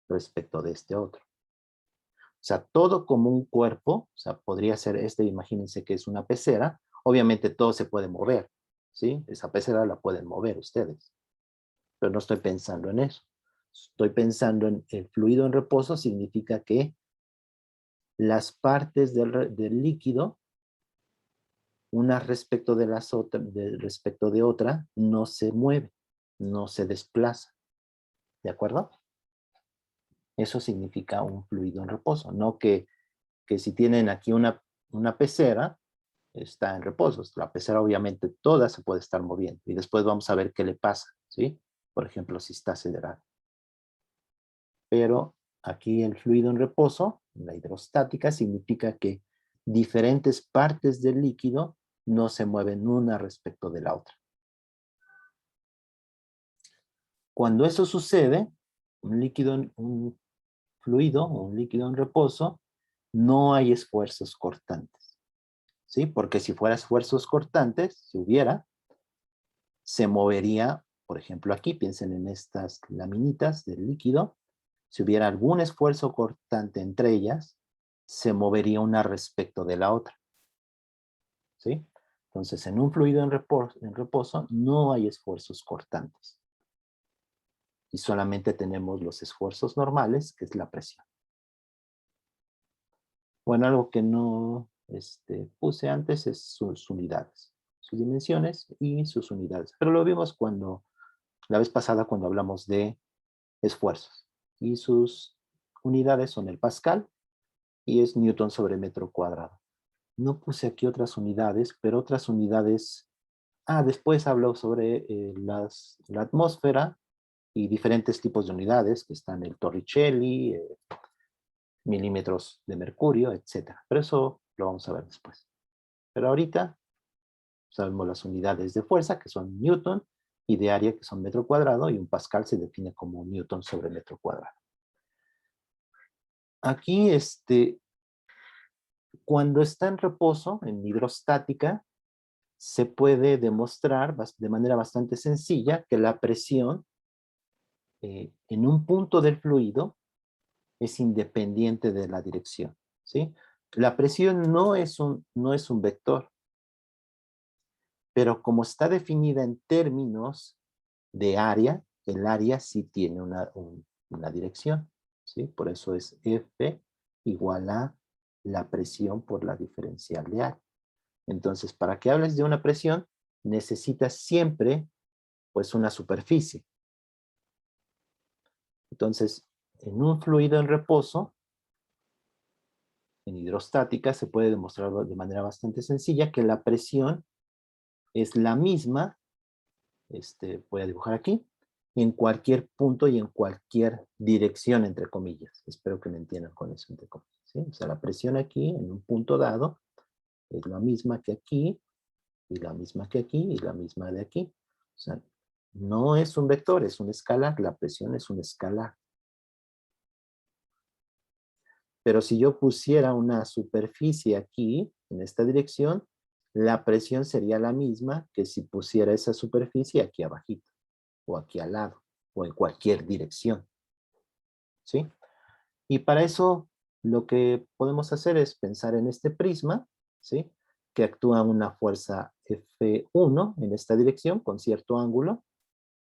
respecto de este otro. O sea, todo como un cuerpo, o sea, podría ser imagínense que es una pecera, obviamente todo se puede mover, ¿sí? Esa pecera la pueden mover ustedes, pero no estoy pensando en eso. Estoy pensando en el fluido en reposo, significa que las partes del líquido, una respecto de respecto de otra, no se mueve, no se desplaza. ¿De acuerdo? Eso significa un fluido en reposo, no que si tienen aquí una pecera, está en reposo. La pecera obviamente toda se puede estar moviendo y después vamos a ver qué le pasa, ¿sí? Por ejemplo, si está acelerado. Pero aquí el fluido en reposo, la hidrostática, significa que diferentes partes del líquido no se mueven una respecto de la otra. Cuando eso sucede, un fluido o un líquido en reposo, no hay esfuerzos cortantes, ¿sí? Porque si fuera esfuerzos cortantes, si hubiera, se movería, por ejemplo aquí, piensen en estas laminitas del líquido, si hubiera algún esfuerzo cortante entre ellas, se movería una respecto de la otra, ¿sí? Entonces, en un fluido en reposo no hay esfuerzos cortantes. Y solamente tenemos los esfuerzos normales, que es la presión. Bueno, algo que no puse antes es sus unidades, sus dimensiones y sus unidades. Pero lo vimos cuando la vez pasada cuando hablamos de esfuerzos. Y sus unidades son el pascal y es newton sobre metro cuadrado. No puse aquí otras unidades, pero otras unidades... después hablo sobre la atmósfera y diferentes tipos de unidades, que están el Torricelli, milímetros de mercurio, etc. Pero eso lo vamos a ver después. Pero ahorita sabemos las unidades de fuerza, que son newton, y de área, que son metro cuadrado, y un pascal se define como newton sobre metro cuadrado. Aquí, cuando está en reposo, en hidrostática, se puede demostrar de manera bastante sencilla que la presión en un punto del fluido es independiente de la dirección, ¿sí? La presión no es un vector, pero como está definida en términos de área, el área sí tiene una dirección, ¿sí? Por eso es F igual a la presión por la diferencial de área. Entonces, para que hables de una presión, necesitas siempre, pues, una superficie. Entonces, en un fluido en reposo, en hidrostática, se puede demostrar de manera bastante sencilla que la presión es la misma, voy a dibujar aquí, en cualquier punto y en cualquier dirección, entre comillas. Espero que me entiendan con eso, entre comillas, ¿sí? O sea, la presión aquí, en un punto dado, es la misma que aquí, y la misma que aquí, y la misma de aquí. O sea, no es un vector, es un escalar. La presión es un escalar. Pero si yo pusiera una superficie aquí, en esta dirección, la presión sería la misma que si pusiera esa superficie aquí abajito, o aquí al lado, o en cualquier dirección, ¿sí? Y para eso, lo que podemos hacer es pensar en este prisma, ¿sí? Que actúa una fuerza F1 en esta dirección, con cierto ángulo,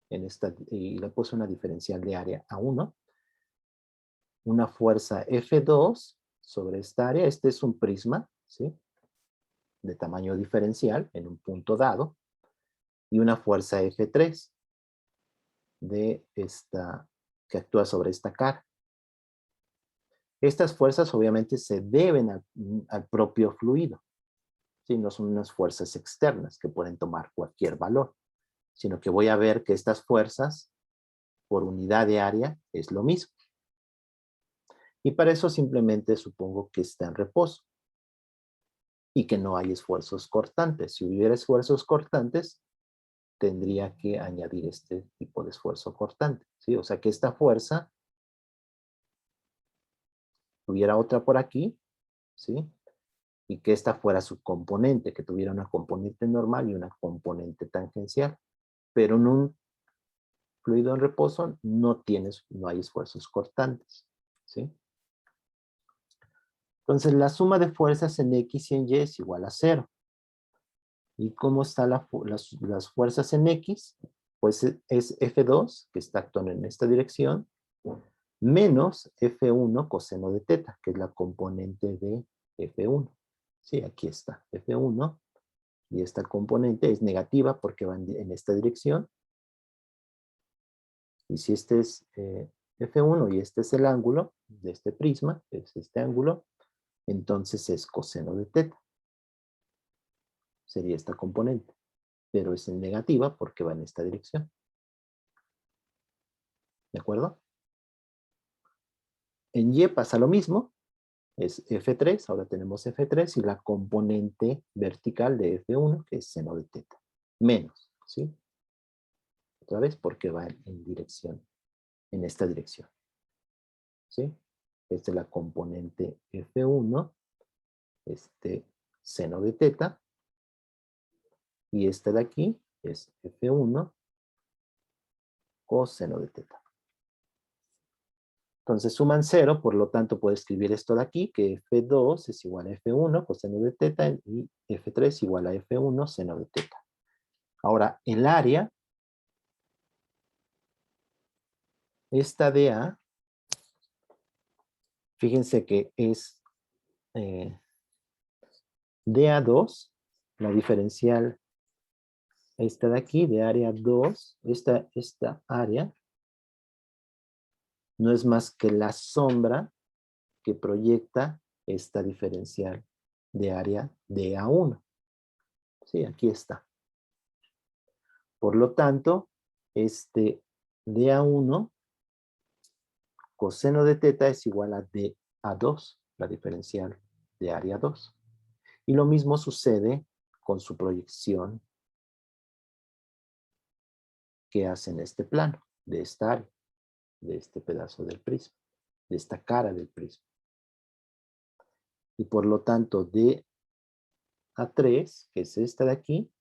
y le puse una diferencial de área A1, una fuerza F2 sobre esta área. Este es un prisma, ¿sí? De tamaño diferencial en un punto dado, y una fuerza F3 que actúa sobre esta cara. Estas fuerzas obviamente se deben al propio fluido, ¿sí? No son unas fuerzas externas que pueden tomar cualquier valor, sino que voy a ver que estas fuerzas por unidad de área es lo mismo. Y para eso simplemente supongo que está en reposo y que no hay esfuerzos cortantes. Si hubiera esfuerzos cortantes, tendría que añadir este tipo de esfuerzo cortante, ¿sí? O sea que esta fuerza, tuviera otra por aquí, ¿sí? Y que esta fuera su componente, que tuviera una componente normal y una componente tangencial. Pero en un fluido en reposo no hay esfuerzos cortantes, ¿sí? Entonces la suma de fuerzas en X y en Y es igual a 0. ¿Y cómo están las fuerzas en X? Pues es F2, que está actuando en esta dirección, menos F1 coseno de teta, que es la componente de F1. Sí, aquí está, F1, y esta componente es negativa porque va en esta dirección. Y si este es F1 y este es el ángulo de este prisma, es este ángulo, entonces es coseno de teta. Sería esta componente, pero es en negativa porque va en esta dirección. ¿De acuerdo? En Y pasa lo mismo, es F3, ahora tenemos F3 y la componente vertical de F1, que es seno de teta, menos, ¿sí? Otra vez porque va en dirección, en esta dirección, ¿sí? Esta es la componente F1, seno de teta, y esta de aquí es F1 coseno de teta. Entonces suman 0, por lo tanto puedo escribir esto de aquí, que F2 es igual a F1 coseno de teta y F3 igual a F1 seno de teta. Ahora, el área, esta DA, fíjense que es DA2, la diferencial esta de aquí, de área 2, esta área, no es más que la sombra que proyecta esta diferencial de área de A1. Sí, aquí está. Por lo tanto, este de A1 coseno de teta es igual a d a 2, la diferencial de área 2. Y lo mismo sucede con su proyección que hace en este plano, de esta área, de este pedazo del prisma, de esta cara del prisma. Y por lo tanto, d a 3, que es esta de aquí,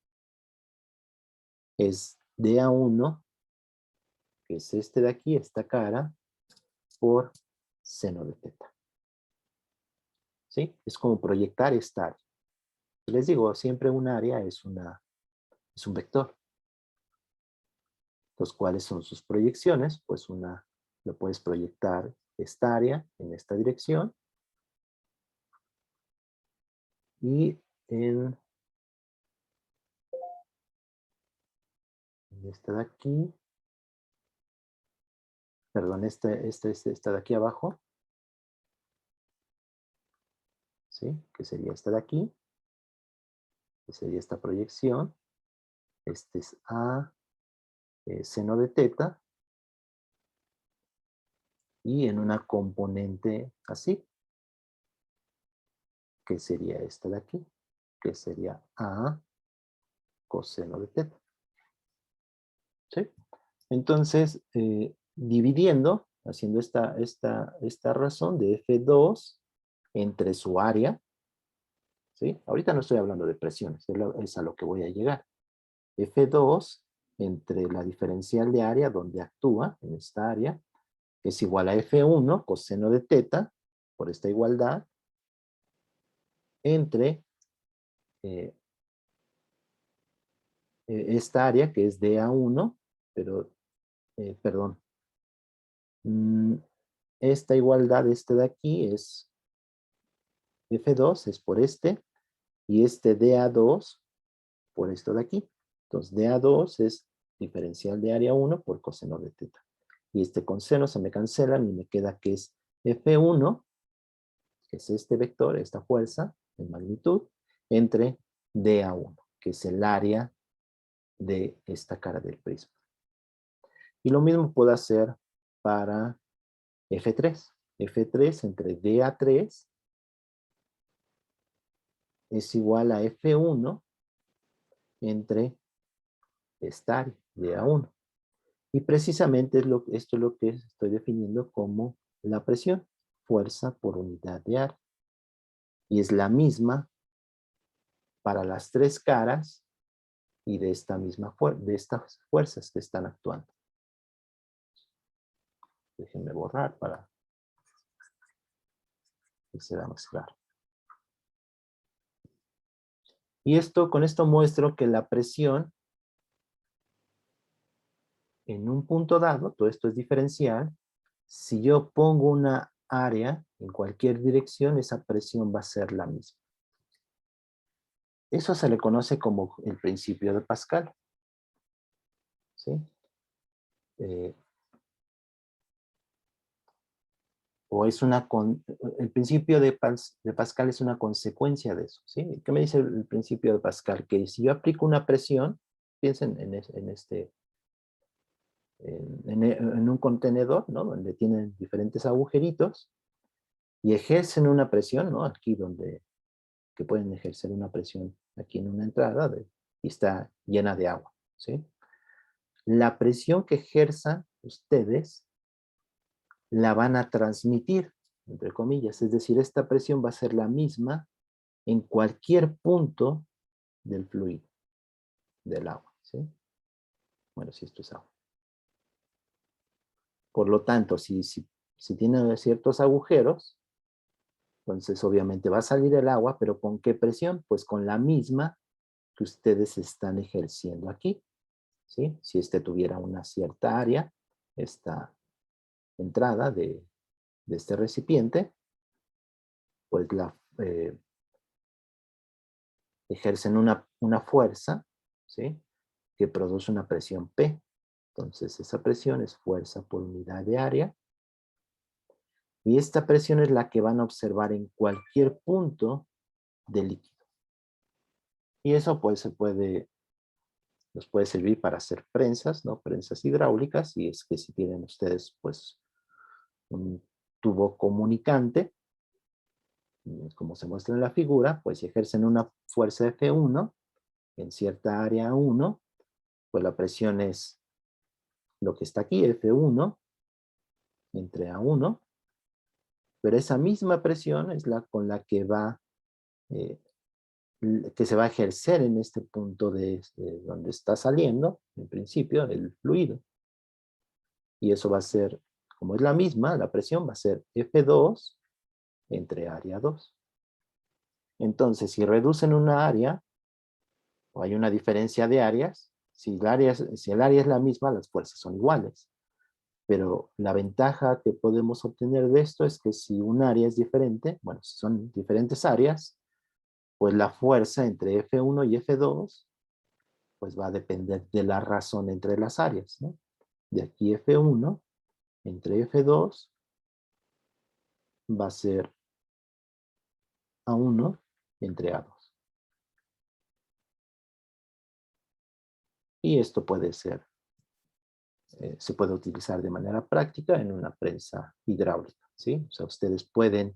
es d a 1, que es este de aquí, esta cara, por seno de teta. ¿Sí? Es como proyectar esta área. Les digo, siempre un área es un vector. Los cuales son sus proyecciones, pues lo puedes proyectar esta área en esta dirección y en esta de aquí, perdón, esta de aquí abajo, ¿sí? Que sería esta de aquí, que sería esta proyección. Este es A seno de teta y en una componente así, que sería esta de aquí, que sería A coseno de teta. ¿Sí? Entonces, dividiendo, haciendo esta razón de F2 entre su área, ¿sí? Ahorita no estoy hablando de presiones, es a lo que voy a llegar. F2 entre la diferencial de área donde actúa, en esta área, es igual a F1 coseno de teta, por esta igualdad, entre eh, esta área que es dA1, pero, perdón, esta igualdad, de aquí es F2, es por y este dA2 por esto de aquí. Entonces, dA2 es diferencial de área 1 por coseno de teta. Y este con seno se me cancelan y me queda que es F1, que es este vector, esta fuerza en magnitud, entre dA1, que es el área de esta cara del prisma. Y lo mismo puedo hacer para F3. F3 entre dA3 es igual a F1 entre esta área de A1. Y precisamente esto es lo que estoy definiendo como la presión, fuerza por unidad de área. Y es la misma para las tres caras y de de estas fuerzas que están actuando. Déjenme borrar para que sea más claro. Y con esto muestro que la presión en un punto dado, todo esto es diferencial, si yo pongo una área en cualquier dirección, esa presión va a ser la misma. Eso se le conoce como el principio de Pascal. ¿Sí? El principio de Pascal es una consecuencia de eso. ¿Sí? ¿Qué me dice el principio de Pascal? Que si yo aplico una presión, piensen en un contenedor, ¿no? Donde tienen diferentes agujeritos y ejercen una presión, ¿no? Aquí que pueden ejercer una presión aquí en una entrada y está llena de agua, ¿sí? La presión que ejerzan ustedes la van a transmitir, entre comillas, es decir, esta presión va a ser la misma en cualquier punto del fluido, del agua, ¿sí? Bueno, si esto es agua. Por lo tanto, si tiene ciertos agujeros, entonces obviamente va a salir el agua, pero ¿con qué presión? Pues con la misma que ustedes están ejerciendo aquí, ¿sí? Si tuviera una cierta área, esta entrada de este recipiente, pues ejercen una fuerza, ¿sí? que produce una presión P. Entonces, esa presión es fuerza por unidad de área. Y esta presión es la que van a observar en cualquier punto del líquido. Y eso pues nos puede servir para hacer prensas, ¿no? Prensas hidráulicas, y es que si tienen ustedes pues un tubo comunicante, como se muestra en la figura, pues si ejercen una fuerza F1 en cierta área 1, pues la presión es lo que está aquí, F1 entre A1, pero esa misma presión es la con la que que se va a ejercer en este punto de donde está saliendo, en principio, el fluido. Y eso va a ser, como es la misma, la presión va a ser F2 entre área 2. Entonces, si reducen una área, o hay una diferencia de áreas, si el área es la misma, las fuerzas son iguales. Pero la ventaja que podemos obtener de esto es que si un área es diferente, bueno, si son diferentes áreas, pues la fuerza entre F1 y F2, pues va a depender de la razón entre las áreas, ¿no? De aquí F1 entre F2 va a ser A1 entre A2. Y esto puede ser, se puede utilizar de manera práctica en una prensa hidráulica, ¿sí? O sea, ustedes pueden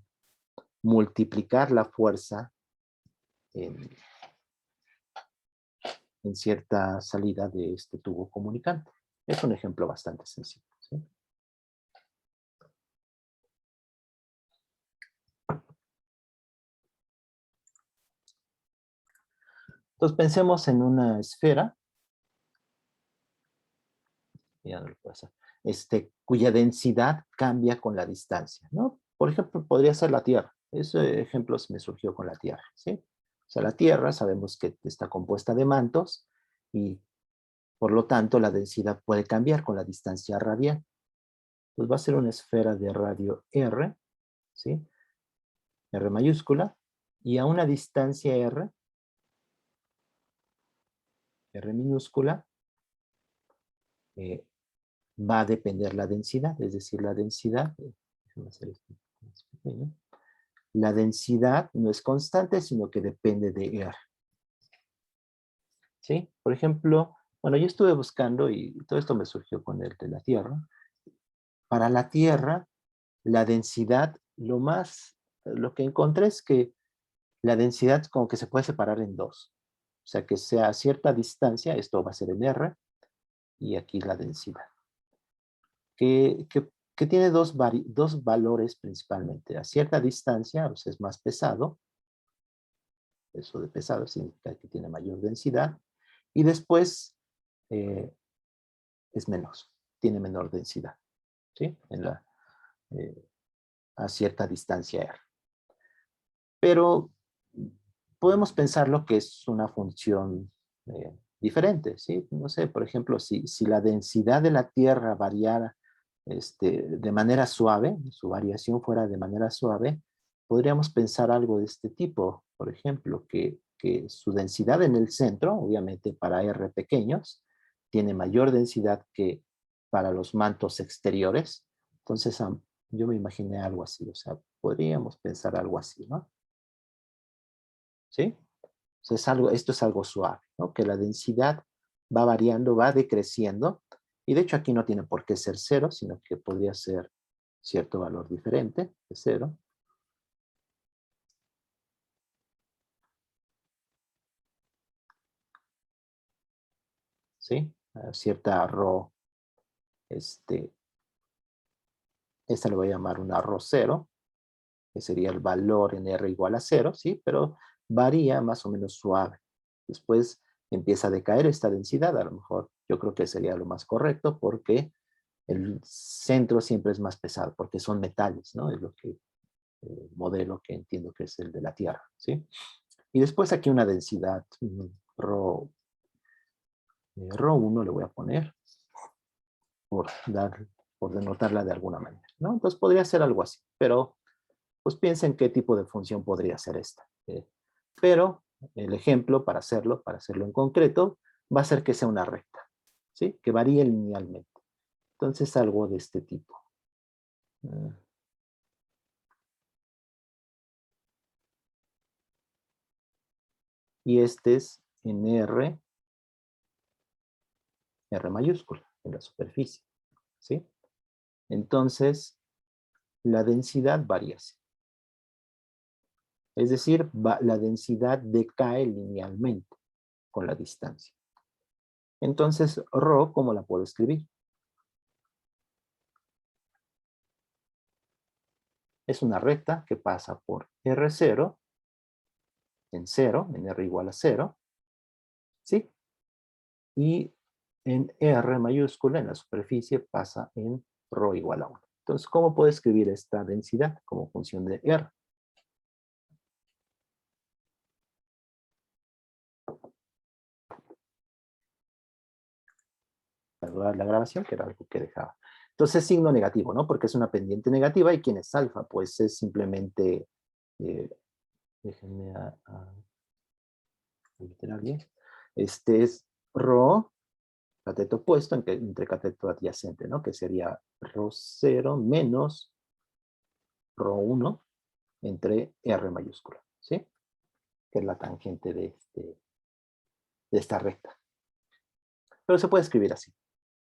multiplicar la fuerza en cierta salida de este tubo comunicante. Es un ejemplo bastante sencillo, ¿sí? Entonces pensemos en una esfera, ya no lo puedo hacer, cuya densidad cambia con la distancia, ¿no? Por ejemplo, podría ser la Tierra. Ese ejemplo me surgió con la Tierra, ¿sí? O sea, la Tierra sabemos que está compuesta de mantos y por lo tanto la densidad puede cambiar con la distancia radial. Pues va a ser una esfera de radio R, ¿sí? R mayúscula, y a una distancia R, R minúscula, va a depender la densidad, es decir, la densidad, déjame hacer esto más pequeño. La densidad no es constante, sino que depende de R. ¿Sí? Por ejemplo, bueno, yo estuve buscando, y todo esto me surgió con el de la Tierra. Para la Tierra, la densidad, lo que encontré es que la densidad como que se puede separar en dos. O sea, que sea a cierta distancia, esto va a ser en R, y aquí la densidad. Que tiene dos valores principalmente. A cierta distancia, o sea, es más pesado. Eso de pesado significa que tiene mayor densidad. Y después es menos, tiene menor densidad, ¿sí? Eh, a cierta distancia R. Pero podemos pensar lo que es una función diferente, ¿sí? No sé, por ejemplo, si la densidad de la Tierra variara de manera suave, su variación fuera de manera suave, podríamos pensar algo de este tipo. Por ejemplo, que su densidad en el centro, obviamente para R pequeños, tiene mayor densidad que para los mantos exteriores. Entonces, yo me imaginé algo así, o sea, podríamos pensar algo así, ¿no? ¿Sí? O sea, esto es algo suave, ¿no? Que la densidad va variando, va decreciendo, y de hecho aquí no tiene por qué ser cero, sino que podría ser cierto valor diferente de cero. ¿Sí? Cierta rho, esta le voy a llamar una rho cero, que sería el valor en R igual a cero, ¿sí? Pero varía más o menos suave. Después empieza a decaer esta densidad, a lo mejor yo creo que sería lo más correcto, porque el centro siempre es más pesado, porque son metales, ¿no? Es lo que, el modelo que entiendo que es el de la Tierra, ¿sí? Y después aquí una densidad, rho, rho 1 le voy a poner, por, por denotarla de alguna manera, ¿no? Entonces podría ser algo así, pero pues piensen qué tipo de función podría ser esta. Pero el ejemplo para hacerlo en concreto, va a ser que sea una recta, ¿sí? Que varíe linealmente. Entonces, algo de este tipo. Y este es en R mayúscula, en la superficie, ¿sí? Entonces, la densidad varía así. Es decir, la densidad decae linealmente con la distancia. Entonces, ρ, ¿cómo la puedo escribir? Es una recta que pasa por R0, en R igual a 0, ¿sí? Y en R mayúscula, en la superficie, pasa en ρ igual a 1. Entonces, ¿cómo puedo escribir esta densidad como función de R? La grabación, que era algo que dejaba. Entonces, signo negativo, ¿no? Porque es una pendiente negativa. ¿Y quién es alfa? Pues es simplemente, déjenme literal bien. Este es ρ, cateto opuesto, entre cateto adyacente, ¿no? Que sería ρ0 menos ρ1 entre R mayúscula, ¿sí? Que es la tangente de esta recta. Pero se puede escribir así.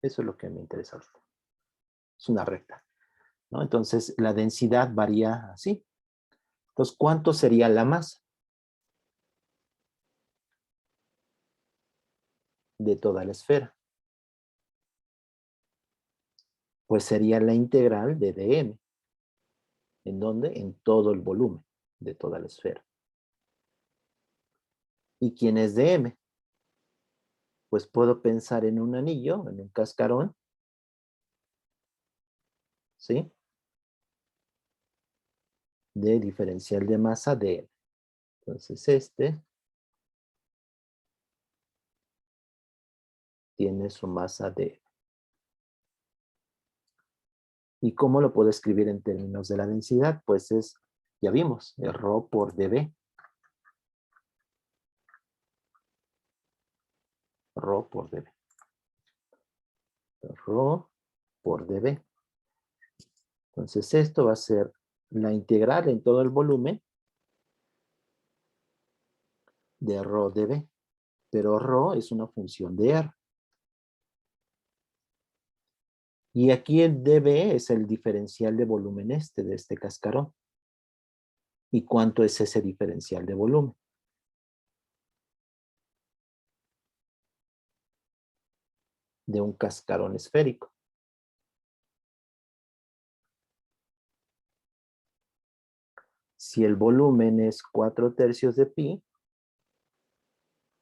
Eso es lo que me interesa ahorita. Es una recta, ¿no? Entonces, la densidad varía así. Entonces, ¿cuánto sería la masa de toda la esfera? Pues sería la integral de dm. ¿En dónde? En todo el volumen de toda la esfera. ¿Y quién es dm? Pues puedo pensar en un anillo, en un cascarón, ¿sí? De diferencial de masa dm. Entonces, este tiene su masa dm. ¿Y cómo lo puedo escribir en términos de la densidad? Pues es, ya vimos, el ρ por dB. Ρ por dB. Ρ por dB. Entonces esto va a ser la integral en todo el volumen de ρ dB. Pero ρ es una función de R. Y aquí el dB es el diferencial de volumen de este cascarón. ¿Y cuánto es ese diferencial de volumen? De un cascarón esférico. Si el volumen es 4/3 de pi,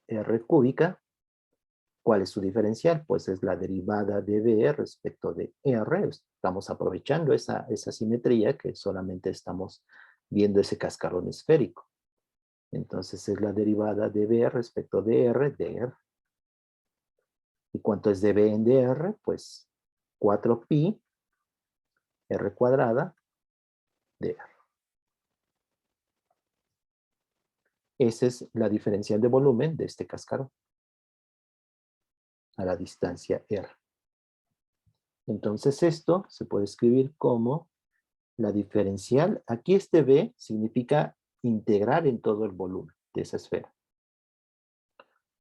R cúbica, ¿cuál es su diferencial? Pues es la derivada de B respecto de R. Estamos aprovechando esa simetría que solamente estamos viendo ese cascarón esférico. Entonces es la derivada de B respecto de R. ¿Y cuánto es dB en dr? Pues 4pi R cuadrada dr. Esa es la diferencial de volumen de este cascarón a la distancia R. Entonces esto se puede escribir como la diferencial. Aquí este B significa integrar en todo el volumen de esa esfera.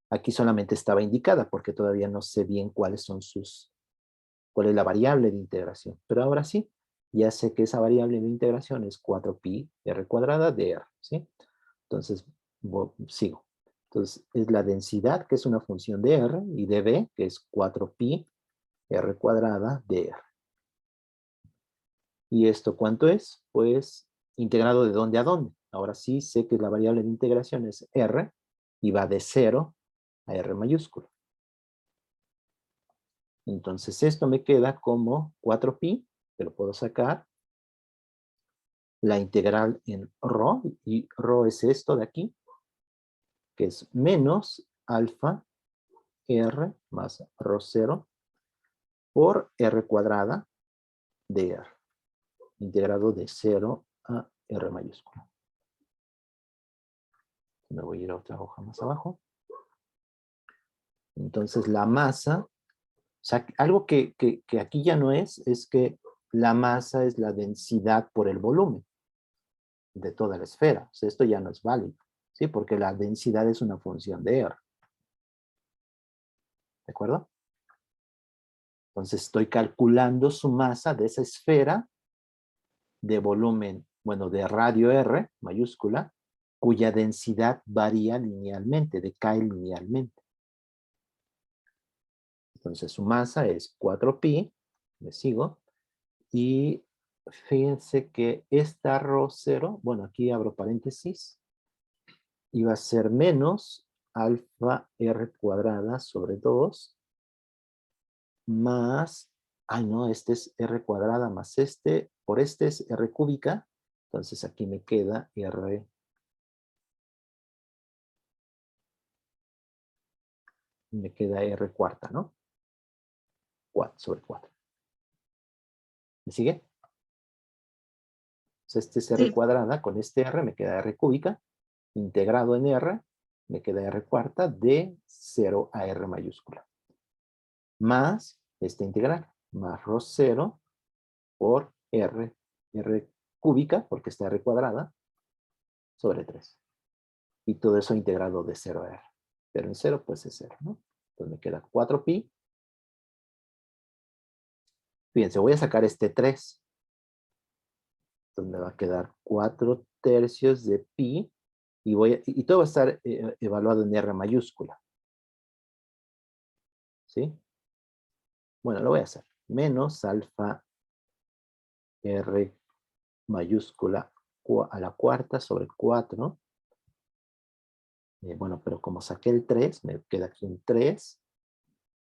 Aquí solamente estaba indicada porque todavía no sé bien cuál es la variable de integración. Pero ahora sí, ya sé que esa variable de integración es 4pi R cuadrada de R, ¿sí? Entonces, sigo. Entonces, es la densidad, que es una función de R, y de B, que es 4pi R cuadrada de R. ¿Y esto cuánto es? Pues, integrado de dónde a dónde. Ahora sí sé que la variable de integración es R, y va de 0 a R mayúscula. Entonces, esto me queda como 4pi, que lo puedo sacar, la integral en ρ, y ρ es esto de aquí, que es menos alfa R más ρ0 por R cuadrada de R, integrado de 0 a R mayúscula. Me voy a ir a otra hoja más abajo. Entonces la masa, o sea, algo que aquí ya no es que la masa es la densidad por el volumen de toda la esfera. O sea, esto ya no es válido, ¿sí? Porque la densidad es una función de R. ¿De acuerdo? Entonces estoy calculando su masa de esa esfera de volumen, bueno, de radio R, mayúscula, cuya densidad varía linealmente, decae linealmente. Entonces su masa es 4pi, me sigo, y fíjense que esta ρ0, bueno, aquí abro paréntesis, iba a ser menos alfa r cuadrada sobre 2 más, ay no, este es r cuadrada más este, por este es r cúbica, entonces aquí me queda r cuarta, ¿no? 4 sobre 4. ¿Me sigue? Entonces este es r Sí. cuadrada, con este r me queda r cúbica, integrado en r, me queda r cuarta de 0 a r mayúscula. Más esta integral, más ρ0 por r cúbica, porque está r cuadrada, sobre 3. Y todo eso integrado de 0 a r. Pero en 0 pues es 0, ¿no? Entonces me queda 4pi. Fíjense, voy a sacar este 3. Entonces me va a quedar 4 tercios de pi. Y todo va a estar evaluado en R mayúscula. ¿Sí? Bueno, lo voy a hacer. Menos alfa R mayúscula a la cuarta sobre 4. Bueno, pero como saqué el 3, me queda aquí un 3.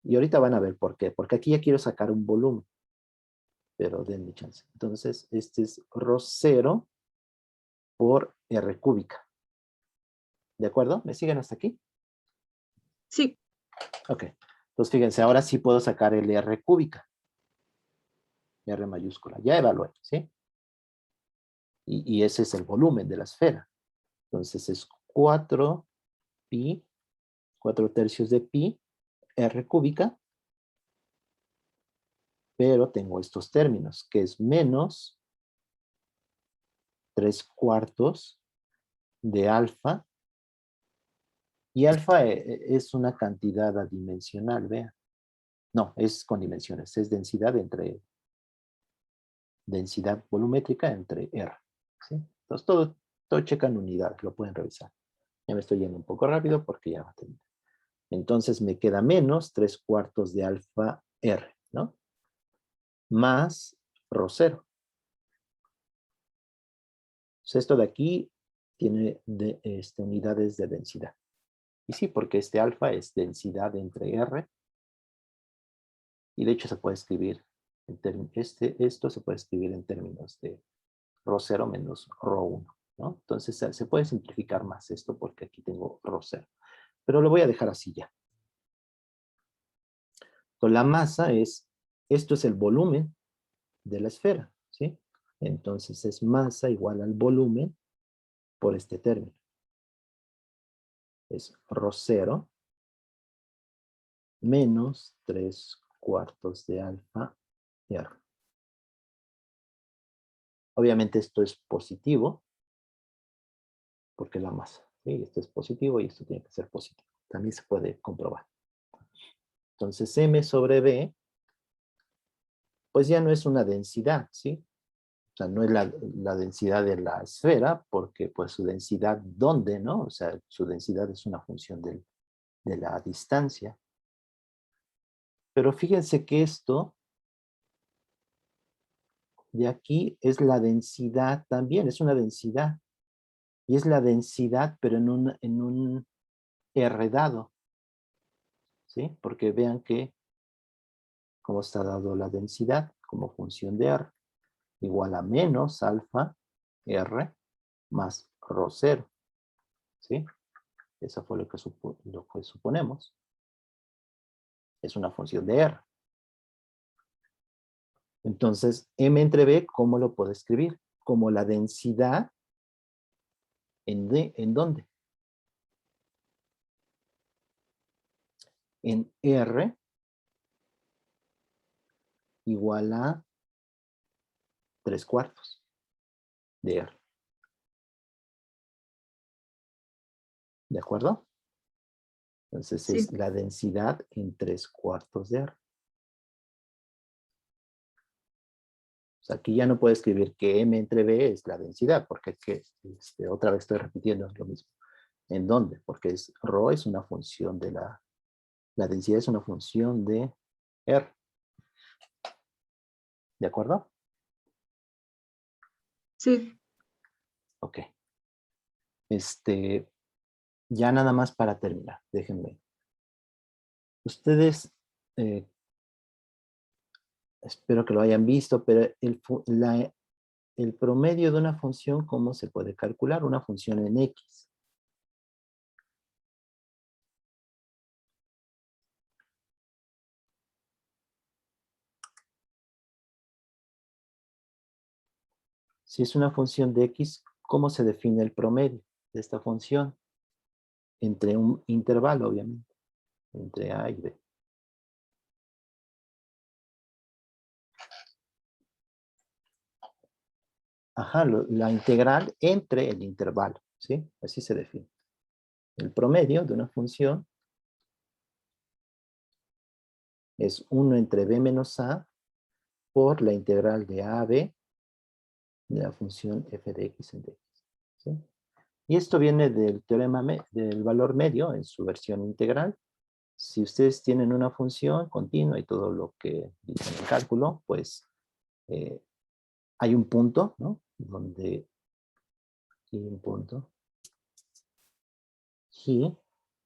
Y ahorita van a ver por qué. Porque aquí ya quiero sacar un volumen. Pero denme chance. Entonces, este es ρ0 por R cúbica. ¿De acuerdo? ¿Me siguen hasta aquí? Sí. Ok. Entonces, fíjense, ahora sí puedo sacar el R cúbica. R mayúscula. Ya evalué, ¿sí? Y ese es el volumen de la esfera. Entonces es 4pi, 4 tercios de pi, R cúbica, pero tengo estos términos, que es menos 3 cuartos de alfa, y alfa es una cantidad adimensional, vean. No, es con dimensiones, es densidad volumétrica entre R. ¿Sí? Entonces todo checa en unidades, lo pueden revisar. Ya me estoy yendo un poco rápido porque ya va a terminar. Entonces me queda menos 3 cuartos de alfa R, ¿no? Más ρ0. Entonces esto de aquí tiene unidades de densidad. Y sí, porque este alfa es densidad entre R. Y de hecho se puede escribir, esto se puede escribir en términos de ρ0 menos ρ1, ¿no? Entonces se puede simplificar más esto porque aquí tengo ρ0. Pero lo voy a dejar así ya. Entonces la masa esto es el volumen de la esfera, ¿sí? Entonces es masa igual al volumen por este término. Es ρ0 menos 3 cuartos de alfa R. Obviamente esto es positivo, porque es la masa, ¿sí? Esto es positivo y esto tiene que ser positivo. También se puede comprobar. Entonces M sobre B, pues ya no es una densidad, ¿sí? O sea, no es la densidad de la esfera, porque pues su densidad, ¿dónde, no? O sea, su densidad es una función de la distancia. Pero fíjense que esto de aquí es la densidad también, es una densidad. Y es la densidad, pero en un R dado, ¿sí? Porque vean que, como está dado la densidad, como función de R, igual a menos alfa R más ρ0, ¿sí? Eso fue lo que suponemos. Es una función de R. Entonces, M entre B, ¿cómo lo puedo escribir? Como la densidad, ¿en dónde? en R igual a 3/4 de R. ¿De acuerdo? Entonces es Sí, la densidad en 3/4 de R. O sea, aquí ya no puedo escribir que M entre B es la densidad, porque es que otra vez estoy repitiendo lo mismo. ¿En dónde? Porque ρ es una función de la densidad es una función de R. ¿De acuerdo? sí, Ok. Ya nada más para terminar, déjenme. Ustedes, espero que lo hayan visto, pero el promedio de una función, ¿cómo se puede calcular? Una función en X. Si es una función de X, ¿cómo se define el promedio de esta función? Entre un intervalo, obviamente, entre A y B. Ajá, la integral entre el intervalo, ¿sí? Así se define. El promedio de una función es 1 entre b menos a por la integral de a a b de la función f de x en dx, ¿sí? Y esto viene del teorema del valor medio en su versión integral. Si ustedes tienen una función continua y todo lo que dice en el cálculo, pues hay un punto, ¿no? Y un punto, y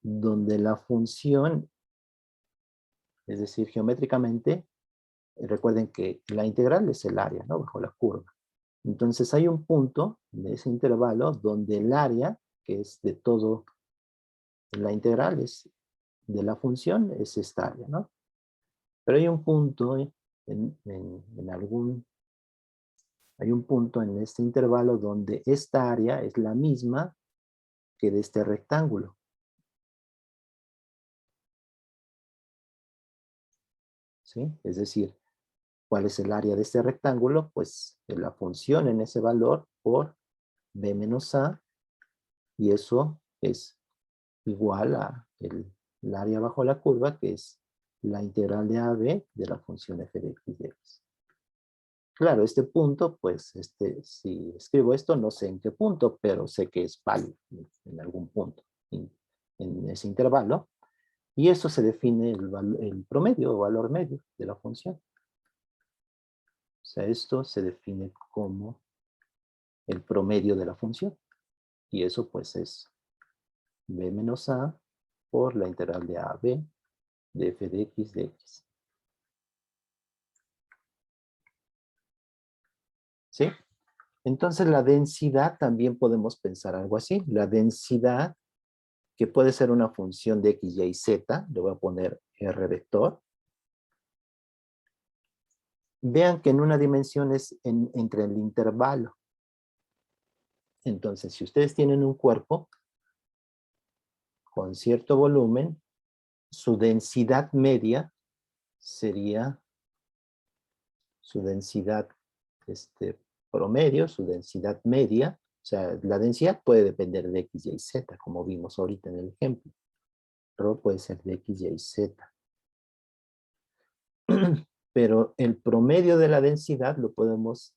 donde la función, es decir, geométricamente, recuerden que la integral es el área, ¿no? Bajo la curva. Entonces hay un punto de ese intervalo donde el área, que es de todo la integral, es de la función, es esta área, ¿no? Pero hay un punto hay un punto en este intervalo donde esta área es la misma que de este rectángulo. ¿Sí? Es decir, ¿cuál es el área de este rectángulo? Pues la función en ese valor por b menos a, y eso es igual a el área bajo la curva, que es la integral de a b de la función f de x de x. Claro, este punto, pues, si escribo esto, no sé en qué punto, pero sé que es válido en algún punto en ese intervalo, y eso se define el promedio o valor medio de la función. O sea, esto se define como el promedio de la función, y eso pues es b menos a por la integral de a a b de f de x de x. ¿Sí? Entonces la densidad también podemos pensar algo así. La densidad, que puede ser una función de x, y, z, le voy a poner r vector. Vean que en una dimensión es entre el intervalo. Entonces, si ustedes tienen un cuerpo con cierto volumen, su densidad media sería su densidad promedio, su densidad media. O sea, la densidad puede depender de x, y, z, como vimos ahorita en el ejemplo. Rho puede ser de x, y, z. Pero el promedio de la densidad lo podemos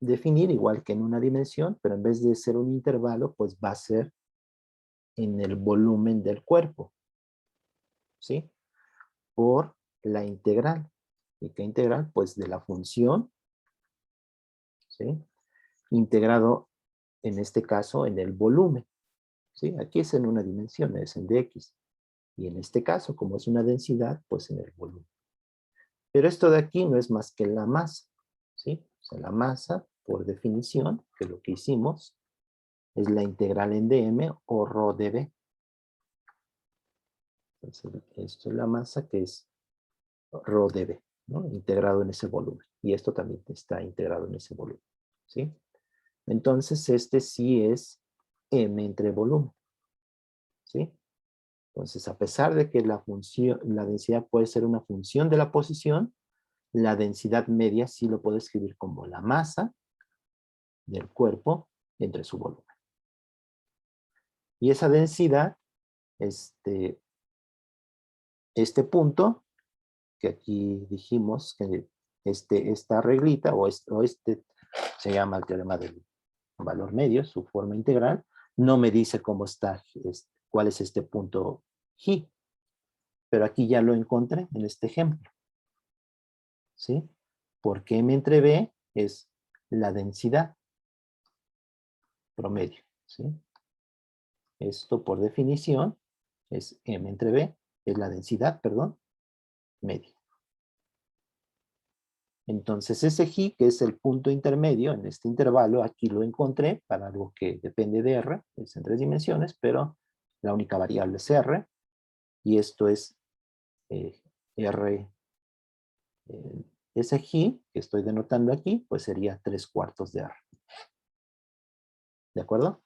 definir igual que en una dimensión, pero en vez de ser un intervalo, pues va a ser en el volumen del cuerpo, ¿sí? Por la integral. ¿Y qué integral? Pues de la función, ¿sí? Integrado, en este caso, en el volumen, ¿sí? Aquí es en una dimensión, es en dx. Y en este caso, como es una densidad, pues en el volumen. Pero esto de aquí no es más que la masa, ¿sí? O sea, la masa, por definición, que lo que hicimos, es la integral en dm o rho dB. Entonces, esto es la masa, que es rho dB, ¿no? Integrado en ese volumen. Y esto también está integrado en ese volumen, ¿sí? Entonces, este sí es m entre volumen, ¿sí? Entonces, a pesar de que la densidad puede ser una función de la posición, la densidad media sí lo puedo escribir como la masa del cuerpo entre su volumen. Y esa densidad, este punto, que aquí dijimos que esta reglita, o este se llama el teorema del valor medio, su forma integral, no me dice cómo está, cuál es este punto G. Pero aquí ya lo encontré en este ejemplo. ¿Sí? Porque M entre B es la densidad promedio. ¿Sí? Esto por definición es M entre B, es la densidad, perdón, media. Entonces ese G, que es el punto intermedio en este intervalo, aquí lo encontré para algo que depende de R, es en 3 dimensiones, pero la única variable es R, y esto es R. Ese G que estoy denotando aquí, pues sería 3/4 de R. ¿De acuerdo?